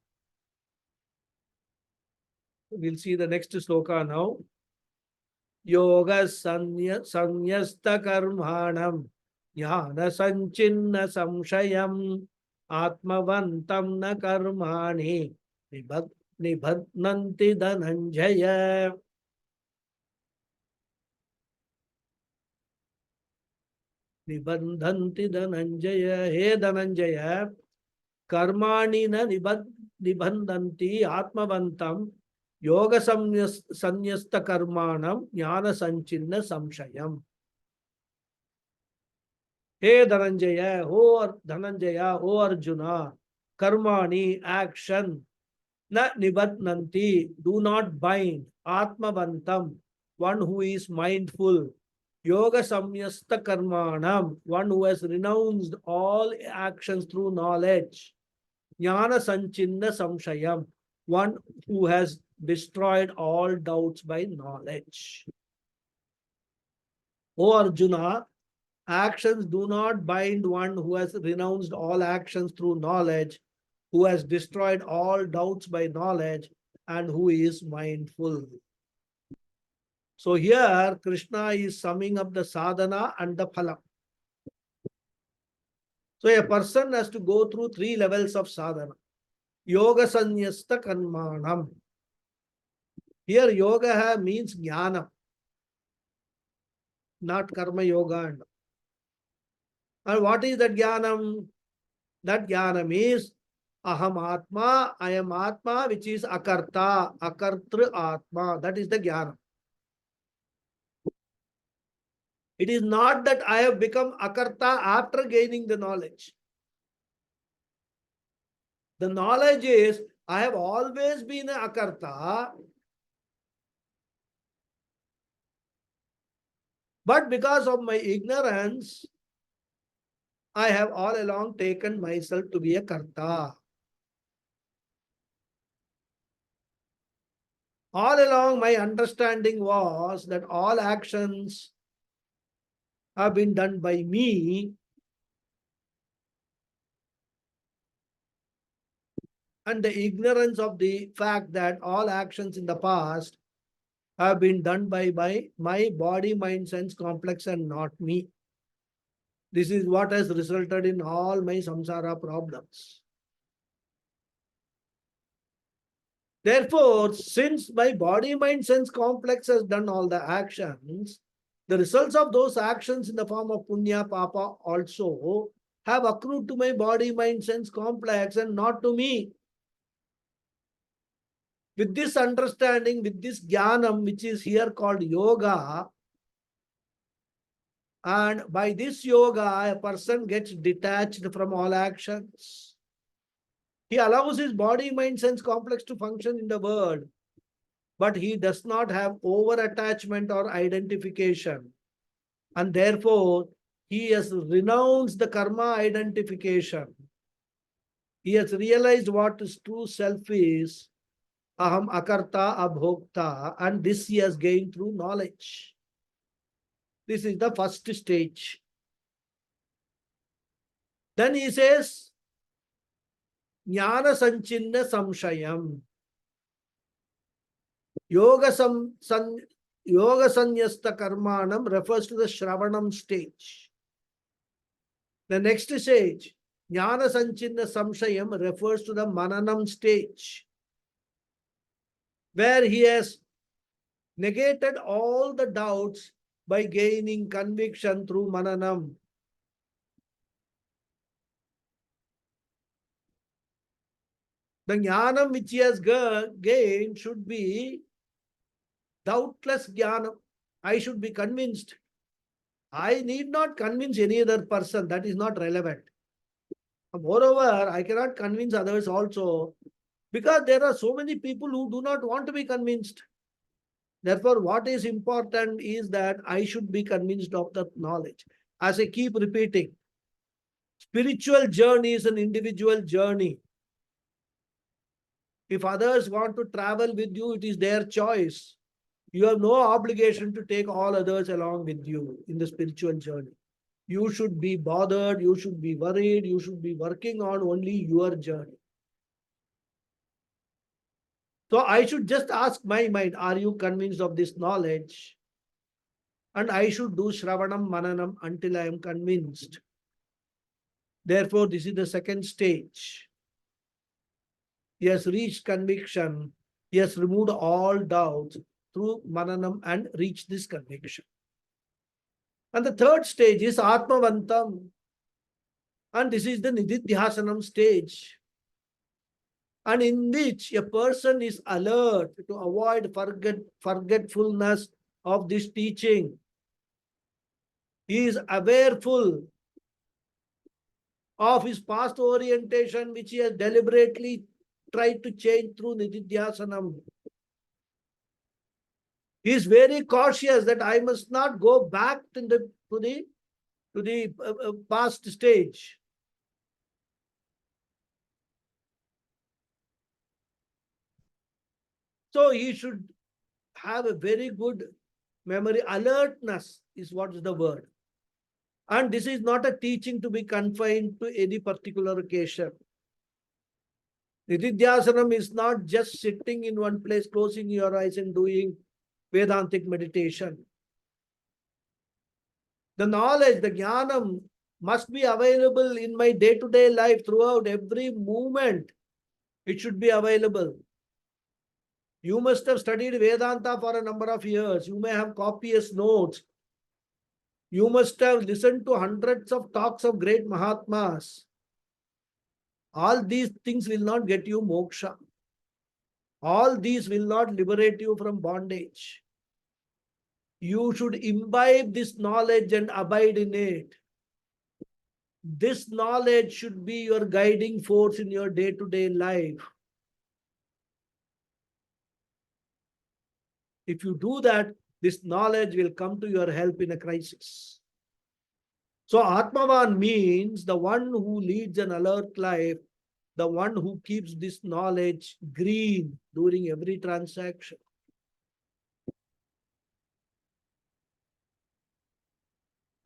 We'll see the next sloka now. Yoga sanyasta karmanam jnana sanchinna samshayam atmavantam na karmani nibadnanti dhananjaya. Nibandhanti dhananjaya. He Dhananjaya, karmani na nibandhanti atmavantam yoga sanyasta karmanam jnana sanchinna samshayam. He Dhananjaya, O Arjuna, karmani, action, na nibandhanti, do not bind, atmavantam, one who is mindful, yoga samyasta karmanam, one who has renounced all actions through knowledge, jnana sanchinna samshayam, one who has destroyed all doubts by knowledge. O Arjuna, actions do not bind one who has renounced all actions through knowledge, who has destroyed all doubts by knowledge, and who is mindful. So here, Krishna is summing up the sadhana and the phala. So a person has to go through 3 levels of sadhana. Yoga sanyasta karmanam. Here, yoga means jnana, not karma yoga. And what is that jnanam? That jnanam is aham atma, I am atma, which is akarta, akartru atma. That is the jnana. It is not that I have become akarta after gaining the knowledge. The knowledge is, I have always been an akarta, but because of my ignorance, I have all along taken myself to be a karta. All along, my understanding was that all actions have been done by me, and the ignorance of the fact that all actions in the past have been done by my body, mind, sense complex and not me. This is what has resulted in all my samsara problems. Therefore, since my body, mind, sense complex has done all the actions, the results of those actions in the form of punya, papa also have accrued to my body, mind, sense complex and not to me. With this understanding, with this jnanam, which is here called yoga, and by this yoga, a person gets detached from all actions. He allows his body, mind, sense complex to function in the world, but he does not have over attachment or identification. And therefore, he has renounced the karma identification. He has realized what his true self is, aham akarta abhokta, and this he has gained through knowledge. This is the first stage. Then he says, jnana sanchinna samshayam. Yoga sanyasta karmanam refers to the Shravanam stage. The next stage, Jnana Sanchinna Samshayam, refers to the Mananam stage, where he has negated all the doubts by gaining conviction through Mananam. The Jnanam which he has gained should be doubtless Jnanam. I should be convinced. I need not convince any other person. That is not relevant. Moreover, I cannot convince others also, because there are so many people who do not want to be convinced. Therefore, what is important is that I should be convinced of the knowledge. As I keep repeating, spiritual journey is an individual journey. If others want to travel with you, it is their choice. You have no obligation to take all others along with you in the spiritual journey. You should be bothered, you should be worried, you should be working on only your journey. So I should just ask my mind, are you convinced of this knowledge? And I should do Shravanam Mananam until I am convinced. Therefore, this is the second stage. He has reached conviction. He has removed all doubts through Mananam and reached this conviction. And the third stage is Atmavantam. And this is the Nididhyasanam stage. And in which a person is alert to avoid forgetfulness of this teaching. He is awareful of his past orientation, which he has deliberately tried to change through Nididhyasanam. He is very cautious that I must not go back to the past stage. So he should have a very good memory. Alertness is what is the word. And this is not a teaching to be confined to any particular occasion. Nididhyasanam is not just sitting in one place, closing your eyes and doing Vedantic meditation. The knowledge, the jnanam must be available in my day-to-day life throughout every moment. It should be available. You must have studied Vedanta for a number of years. You may have copious notes. You must have listened to hundreds of talks of great Mahatmas. All these things will not get you moksha. All these will not liberate you from bondage. You should imbibe this knowledge and abide in it. This knowledge should be your guiding force in your day-to-day life. If you do that, this knowledge will come to your help in a crisis. So Atmavan means the one who leads an alert life, the one who keeps this knowledge green during every transaction.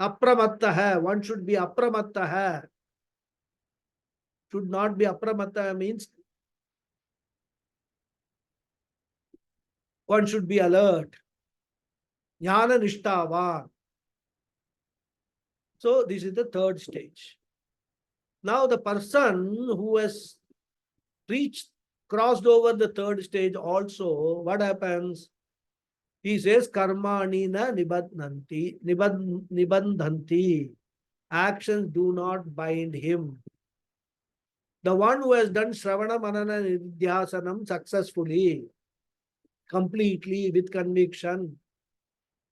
Apramatta hai, one should be apramatta hai. Should not be apramatta means one should be alert. Jnana nishthavan. So this is the third stage. Now the person who has crossed over the third stage also, what happens? He says, karmani na nibandhanti. Actions do not bind him. The one who has done Shravana Manana Nidhyasanam successfully, completely with conviction,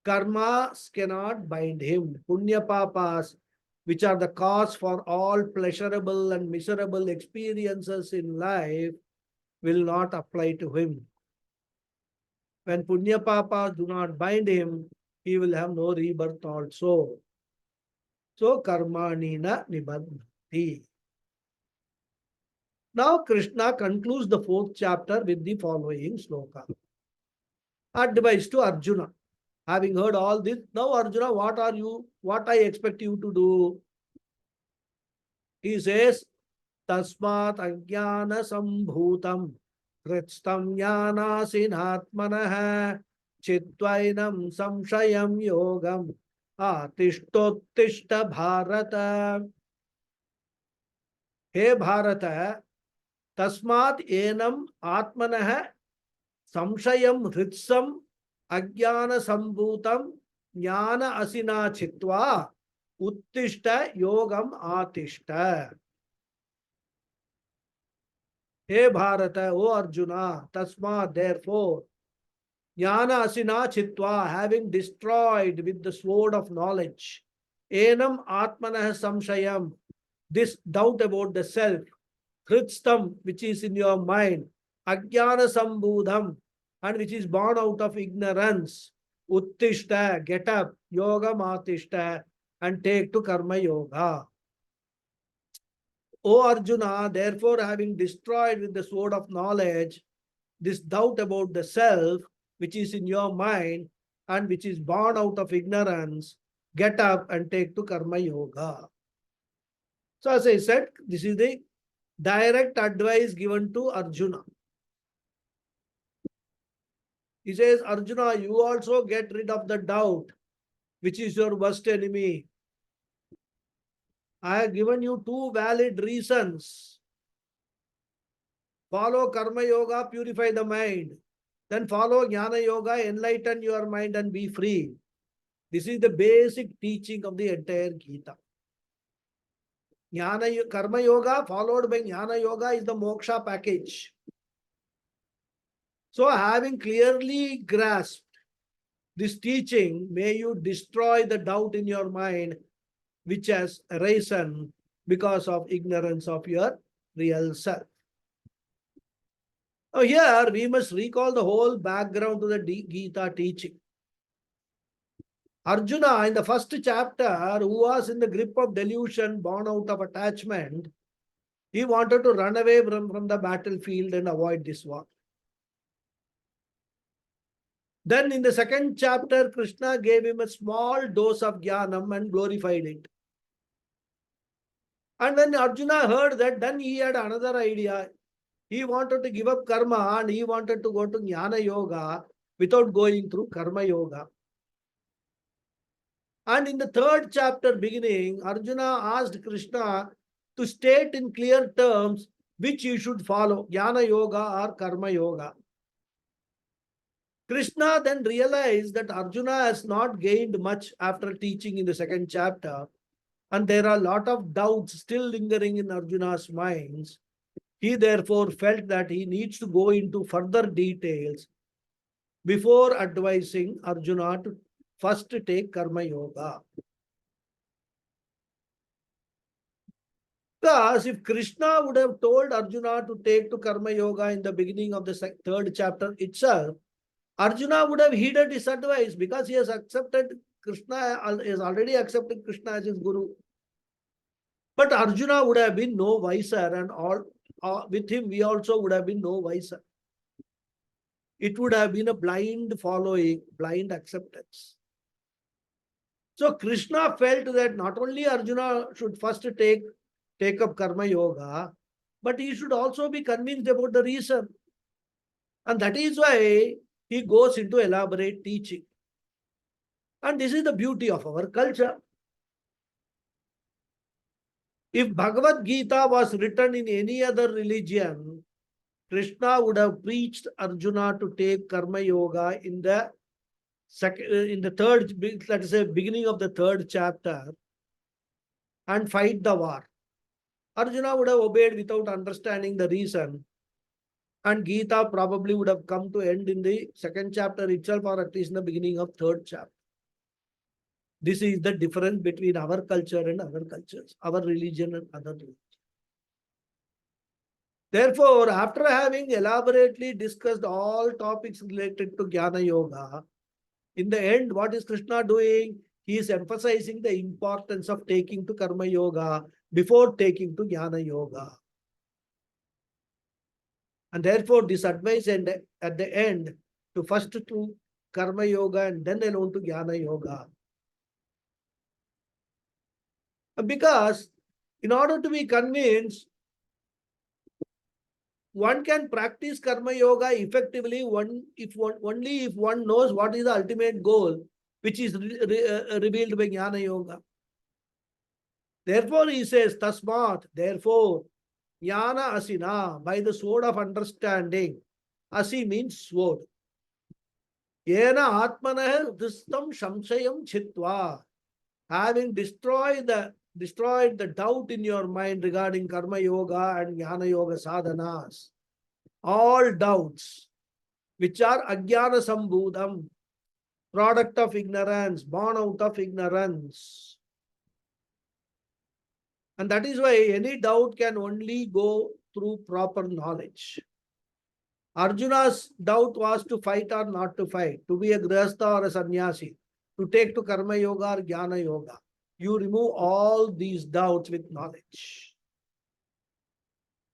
karmas cannot bind him. Punya papas, which are the cause for all pleasurable and miserable experiences in life, will not apply to him. When punya papas do not bind him, he will have no rebirth also. So karmani na nibandhanti. Now Krishna concludes the fourth chapter with the following sloka. Advice to Arjuna. Having heard all this, now Arjuna, what I expect you to do? He says, Tasmat ajnana sambhutam kritstam jnanasinatmanah chitvainam samshayam yogam atishtottishta bharata. He Bharata, tasmat enam atmanah samshayam hritsam ajnana sambhutam jnana asina chitva uttishta yogam atishta. He Bharata, O Arjuna, tasma, therefore, jnana asina chitva, having destroyed with the sword of knowledge, enam atmanah samshayam, this doubt about the self, kritstam, which is in your mind, ajnana sambudham, and which is born out of ignorance, uttishta, get up, yoga matishta, and take to karma yoga. O Arjuna, therefore, having destroyed with the sword of knowledge this doubt about the self, which is in your mind and which is born out of ignorance, get up and take to karma yoga. So as I said, this is the direct advice given to Arjuna. He says, Arjuna, you also get rid of the doubt, which is your worst enemy. I have given you two valid reasons. Follow karma yoga, purify the mind. Then follow jnana yoga, enlighten your mind and be free. This is the basic teaching of the entire Gita. Karma yoga followed by jnana yoga is the moksha package. So having clearly grasped this teaching, may you destroy the doubt in your mind which has arisen because of ignorance of your real self. Now here we must recall the whole background to the Gita teaching. Arjuna in the first chapter, who was in the grip of delusion born out of attachment, he wanted to run away from the battlefield and avoid this war. Then in the second chapter, Krishna gave him a small dose of jnanam and glorified it. And when Arjuna heard that, then he had another idea. He wanted to give up karma and he wanted to go to jnana yoga without going through karma yoga. And in the third chapter beginning, Arjuna asked Krishna to state in clear terms which he should follow, jnana yoga or karma yoga. Krishna then realized that Arjuna has not gained much after teaching in the second chapter, and there are a lot of doubts still lingering in Arjuna's minds. He therefore felt that he needs to go into further details before advising Arjuna to first take karma yoga. Because if Krishna would have told Arjuna to take to karma yoga in the beginning of the third chapter itself, Arjuna would have heeded his advice because he has accepted Krishna is already accepted Krishna as his guru. But Arjuna would have been no wiser, and all with him we also would have been no wiser. It would have been a blind following, blind acceptance. So Krishna felt that not only Arjuna should first take up karma yoga, but he should also be convinced about the reason. And that is why he goes into elaborate teaching. And this is the beauty of our culture. If Bhagavad Gita was written in any other religion, Krishna would have preached Arjuna to take karma yoga in the third, let us say, beginning of the third chapter, and fight the war. Arjuna would have obeyed without understanding the reason, and Gita probably would have come to end in the second chapter itself, or at least in the beginning of third chapter. This is the difference between our culture and other cultures, our religion and other religions. Therefore, after having elaborately discussed all topics related to Jnana Yoga, in the end, what is Krishna doing? He is emphasizing the importance of taking to Karma Yoga before taking to Jnana Yoga. And therefore, this advice at the end to first to Karma Yoga and then alone to Jnana Yoga. Because in order to be convinced, one can practice Karma Yoga effectively only if one knows what is the ultimate goal, which is revealed by Jnana Yoga. Therefore, he says, Tasmat, therefore, Jnana Asina, by the sword of understanding. Asi means sword. Yena Atmanah Dristam Shamshayam Chitva. Having destroyed the doubt in your mind regarding Karma Yoga and Jnana Yoga sadhanas, all doubts which are Ajnana Sambhudam, product of ignorance, born out of ignorance. And that is why any doubt can only go through proper knowledge. Arjuna's doubt was to fight or not to fight, to be a grihastha or a sannyasi, to take to Karma Yoga or Jnana Yoga. You remove all these doubts with knowledge.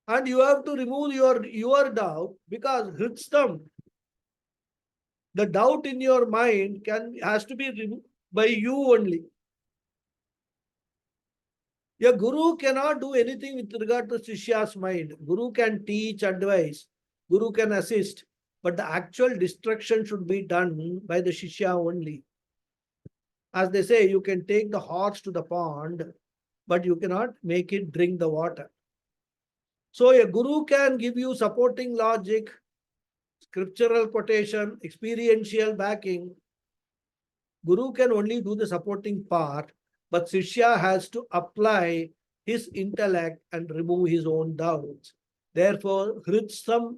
And you have to remove your doubt, because Hritstam, the doubt in your mind, has to be removed by you only. A guru cannot do anything with regard to Shishya's mind. Guru can teach, advise, Guru can assist, but the actual destruction should be done by the Shishya only. As they say, you can take the horse to the pond, but you cannot make it drink the water. So a guru can give you supporting logic, scriptural quotation, experiential backing. Guru can only do the supporting part, but Shishya has to apply his intellect and remove his own doubts. Therefore, Hritsam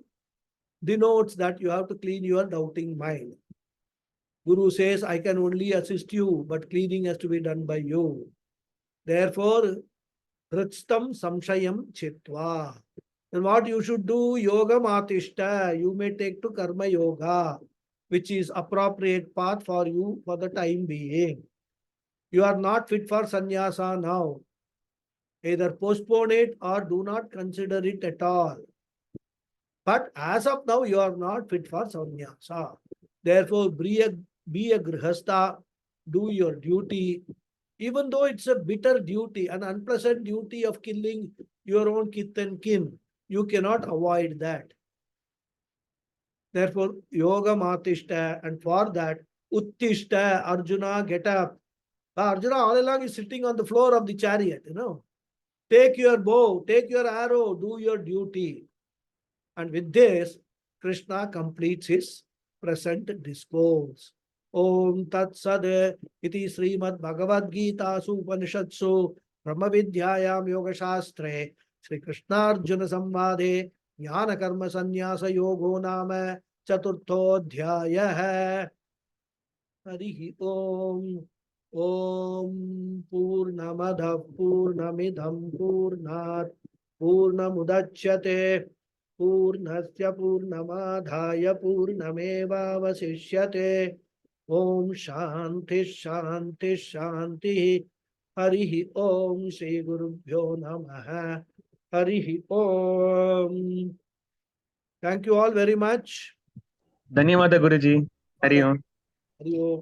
denotes that you have to clean your doubting mind. Guru says, I can only assist you, but cleaning has to be done by you. Therefore, Hritstam Samshayam Chitva. And what you should do, Yoga Matishta, you may take to Karma Yoga, which is appropriate path for you for the time being. You are not fit for sannyasa now. Either postpone it or do not consider it at all. But as of now, you are not fit for sannyasa. Therefore, be a grihastha, do your duty, even though it's a bitter duty, an unpleasant duty of killing your own kith and kin. You cannot avoid that. Therefore, yoga matishta, and for that, uttishta, Arjuna, get up. Arjuna all along is sitting on the floor of the chariot, Take your bow, take your arrow, do your duty. And with this, Krishna completes his present discourse. Om Tat Sad iti Srimad Bhagavad Gita Upanishatsu Brahma Vidyayam Yoga Shastre Sri Krishna Arjuna Samvade Jnana Karma Sannyasa Yogo Nama Chaturthodhyaya. Harihi Om. Om Purnamada Purnamidam Purnat Purnamudachyate Purnasya Purnamadhaya Purnameva Vasishyate Om Shanti Shanti Shanti. Harihi Om Shri Gurubhyo Namaha. Harihi Om. Thank you all very much. ಧನ್ಯವಾದ ಗುರುಜಿ. ಹರಿ ಓಂ. Hari Om.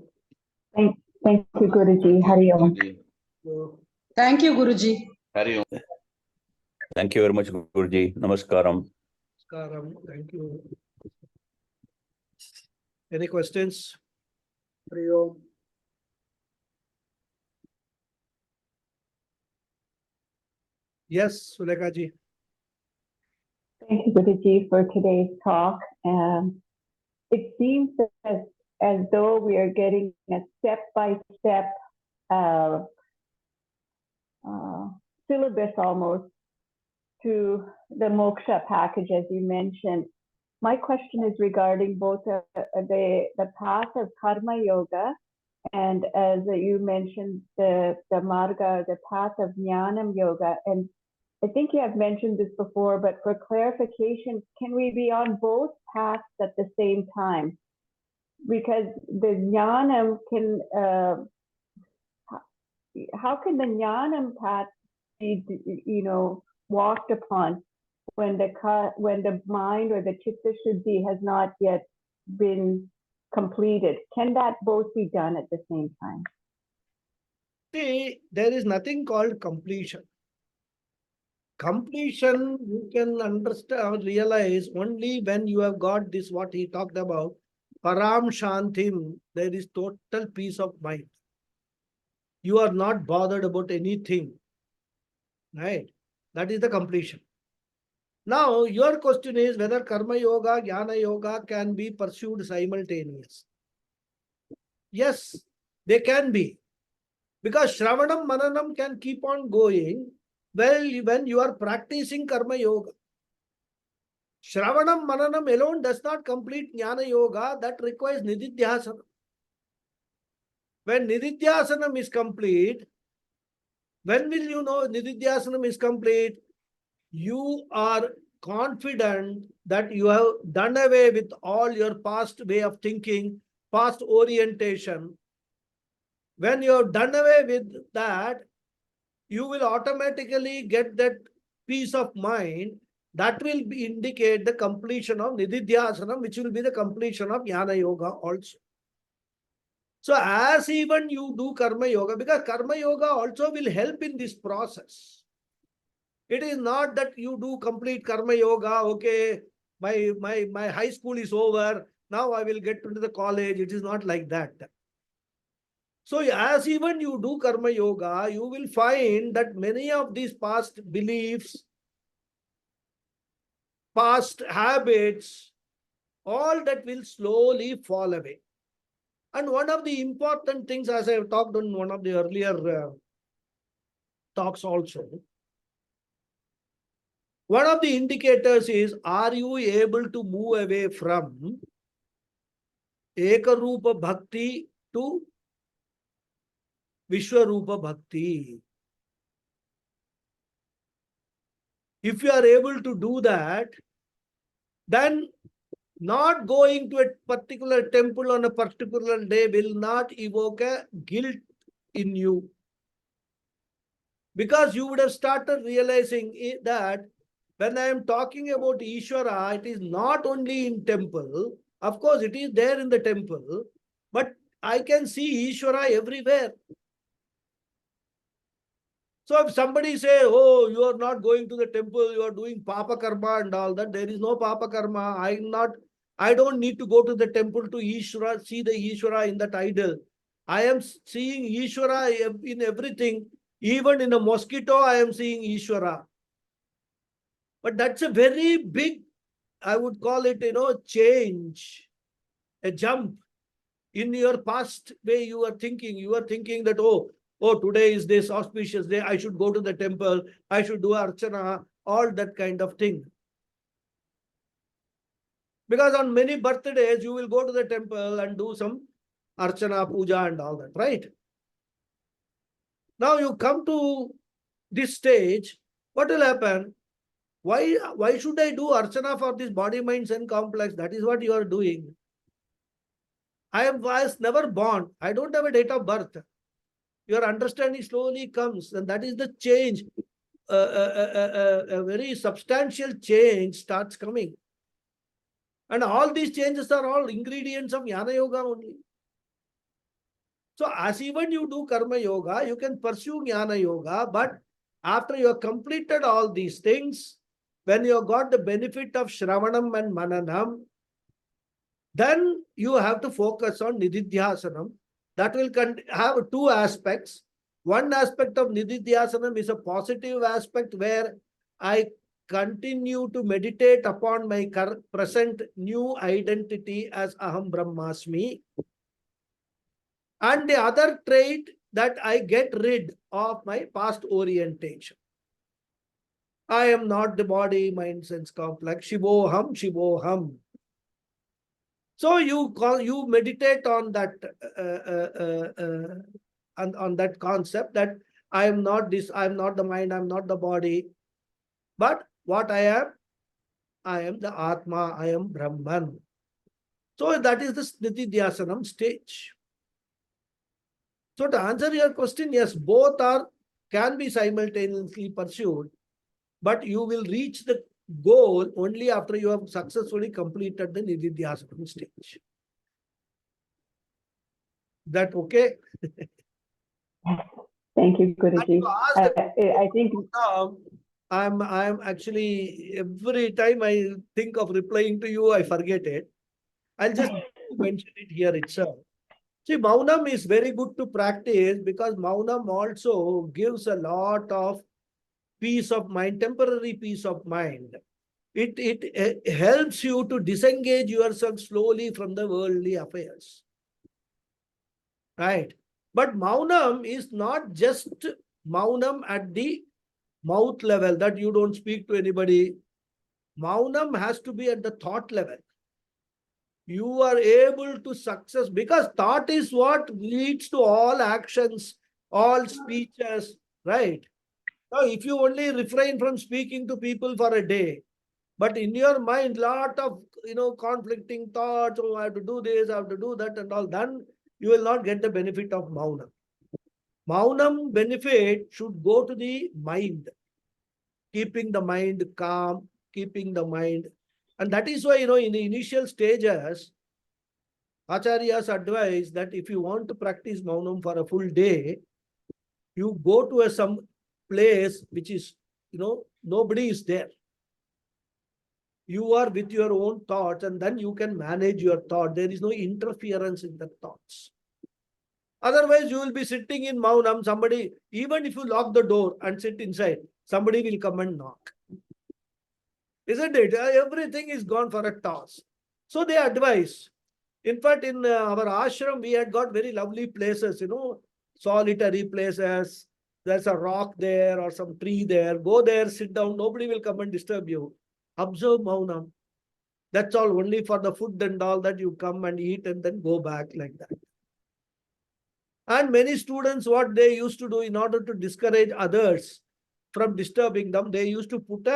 Thank you, Guruji. Hari Om. Thank you, Guruji. Hari Om. Thank you very much, Guruji. Namaskaram. Namaskaram. Thank you. Any questions? Hari Om. Yes, Sulekha ji. Thank you, Guruji, for today's talk. It seems as though we are getting a step-by-step syllabus almost to the moksha package, as you mentioned. My question is regarding both the path of karma yoga and, as you mentioned, the marga, the path of jnanam yoga. And I think you have mentioned this before, but for clarification, can we be on both paths at the same time? Because the jnanam can, how can the jnanam path be, walked upon when the mind or the chitta shuddhi has not yet been completed? Can that both be done at the same time? See, there is nothing called completion. Completion you can understand or realize only when you have got this, what he talked about, param shantim, there is total peace of mind. You are not bothered about anything, right? That is the completion. Now, your question is whether karma yoga, jnana yoga can be pursued simultaneously. Yes, they can be. Because Shravanam, Mananam can keep on going when you are practicing karma yoga. Shravanam, Mananam alone does not complete jnana yoga, that requires nididhyasana. When nididhyasanam is complete, when will you know nididhyasanam is complete? You are confident that you have done away with all your past way of thinking, past orientation. When you have done away with that, you will automatically get that peace of mind that will indicate the completion of nididhyasanam, which will be the completion of jnana yoga also. So as even you do karma yoga, because karma yoga also will help in this process. It is not that you do complete karma yoga, okay, my high school is over, now I will get into the college. It is not like that. So as even you do karma yoga, you will find that many of these past beliefs, past habits, all that will slowly fall away. And one of the important things, as I have talked on one of the earlier talks also, one of the indicators is, are you able to move away from Ekarupa Bhakti to Vishwarupa Bhakti? If you are able to do that, then not going to a particular temple on a particular day will not evoke a guilt in you. Because you would have started realizing that when I am talking about Ishvara, it is not only in temple. Of course, it is there in the temple, but I can see Ishvara everywhere. So if somebody say, oh, you are not going to the temple, you are doing Papa Karma and all that, there is no Papa Karma. I don't need to go to the temple to Ishvara, see the Ishvara in that idol. I am seeing Ishvara in everything. Even in a mosquito, I am seeing Ishvara. But that's a very big, I would call it, change, a jump in your past way you are thinking. You are thinking that, oh, today is this auspicious day, I should go to the temple, I should do archana, all that kind of thing. Because on many birthdays, you will go to the temple and do some archana, puja and all that, right? Now you come to this stage, what will happen? Why should I do archana for this body, mind, and complex? That is what you are doing. I was never born. I don't have a date of birth. Your understanding slowly comes, and that is the change. A very substantial change starts coming. And all these changes are all ingredients of Jnana Yoga only. So as even you do Karma Yoga, you can pursue Jnana Yoga, but after you have completed all these things, when you have got the benefit of Shravanam and Mananam, then you have to focus on Nididhyasanam. That will have two aspects. One aspect of Nididhyasanam is a positive aspect where I continue to meditate upon my present new identity as Aham Brahmasmi. And the other trait that I get rid of my past orientation. I am not the body, mind, sense complex. Shivoham, Shivoham. So you meditate on that on that concept that I am not this, I am not the mind, I am not the body, but what I am the Atma, I am Brahman. So that is the Nididhyasanam stage. So to answer your question, yes, both can be simultaneously pursued, but you will reach the goal only after you have successfully completed the Nididhyasanam stage. That okay? Thank you, Guruji. I think I'm actually, every time I think of replying to you, I forget it. I'll just mention it here itself. See, Maunam is very good to practice because Maunam also gives a lot of peace of mind, temporary peace of mind. It helps you to disengage yourself slowly from the worldly affairs. Right? But Maunam is not just Maunam at the mouth level, that you don't speak to anybody. Maunam has to be at the thought level. You are able to success because thought is what leads to all actions, all speeches, right? Now, if you only refrain from speaking to people for a day, but in your mind, lot of conflicting thoughts, oh, I have to do this, I have to do that, and all, then you will not get the benefit of Maunam. Maunam benefit should go to the mind, keeping the mind calm, keeping the mind. And that is why, in the initial stages, Acharyas advise that if you want to practice Maunam for a full day, you go to some place which is, nobody is there. You are with your own thoughts, and then you can manage your thought. There is no interference in the thoughts. Otherwise, you will be sitting in Maunam, somebody, even if you lock the door and sit inside, somebody will come and knock. Isn't it? Everything is gone for a toss. So they advise. In fact, in our ashram, we had got very lovely places, solitary places. There's a rock there or some tree there. Go there, sit down. Nobody will come and disturb you. Observe Maunam. That's all, only for the food and all that you come and eat and then go back like that. And many students, what they used to do in order to discourage others from disturbing them, they used to put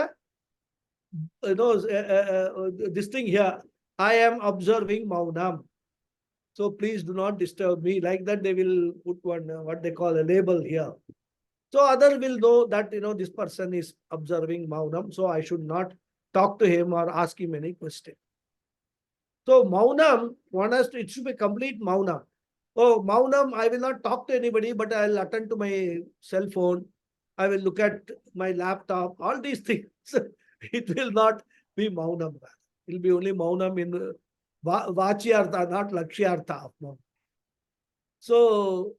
this thing here. I am observing Maunam. So please do not disturb me. Like that, they will put one, what they call a label here. So others will know that, this person is observing Maunam. So I should not talk to him or ask him any question. So Maunam, it should be complete Maunam. Oh, Maunam, I will not talk to anybody, but I'll attend to my cell phone. I will look at my laptop, all these things. It will not be Maunam. It will be only Maunam in Vachyartha, not Lakshyartha. So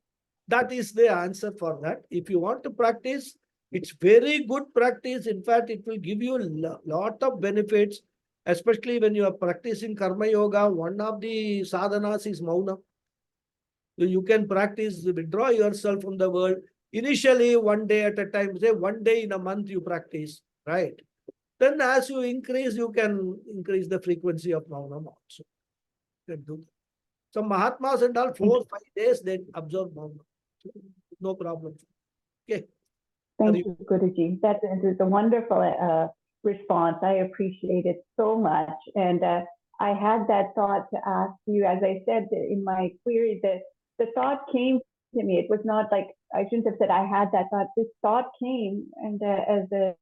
that is the answer for that. If you want to practice, it's very good practice. In fact, it will give you a lot of benefits, especially when you are practicing Karma Yoga. One of the sadhanas is Maunam. So you can practice, withdraw yourself from the world. Initially, one day at a time, say 1 day in a month you practice, right? Then as you increase, you can increase the frequency of Maunam also. You can do that. So Mahatmas and all, 4 or 5 days, they observe Maunam. No problem. Okay. Thank you, Guruji. That is a wonderful response. I appreciate it so much. And I had that thought to ask you. As I said in my query, the thought came to me. It was not like, I shouldn't have said I had that thought. This thought came, and as a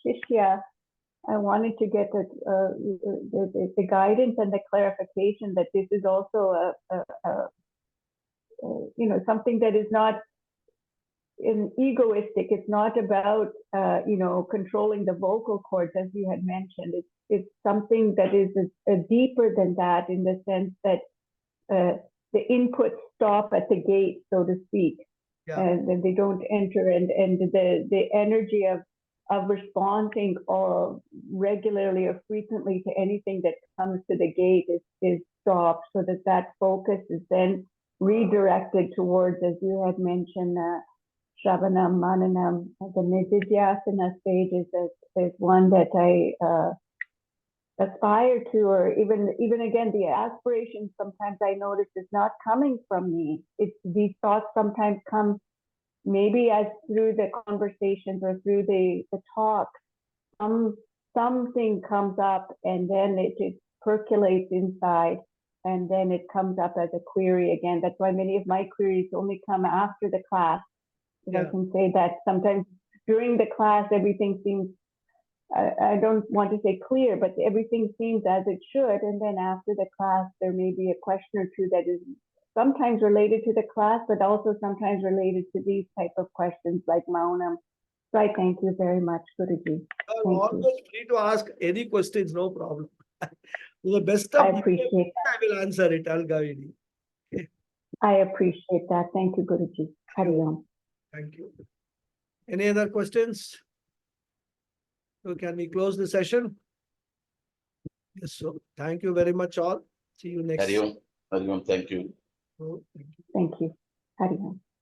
shishya, I wanted to get the guidance and the clarification that this is also something that is not egoistic. It's not about controlling the vocal cords, as you had mentioned. It's something that is deeper than that, in the sense that the inputs stop at the gate, so to speak, and they don't enter, and the energy of responding or regularly or frequently to anything that comes to the gate is stopped, so that focus is then redirected towards, as you had mentioned, Shravanam, Mananam. The Nididhyasana stage is one that I aspire to, or even again, the aspiration sometimes I notice is not coming from me. It's these thoughts sometimes come maybe as through the conversations or through the talk, something comes up, and then it percolates inside, and then it comes up as a query again. That's why many of my queries only come after the class. If I can say that sometimes during the class, everything seems, I don't want to say clear, but everything seems as it should. And then after the class, there may be a question or two that is sometimes related to the class, but also sometimes related to these type of questions like Maunam. So I thank you very much, Guruji. You're always free to ask any questions, no problem. To the best of I appreciate that. I will answer it, Algavini. I appreciate that. Thank you, Guruji. Hari Om. Thank you. Any other questions? So can we close the session? Yes, so thank you very much all. See you next. Hari Om. Hari Om. Thank you. Oh, thank you. Thank you.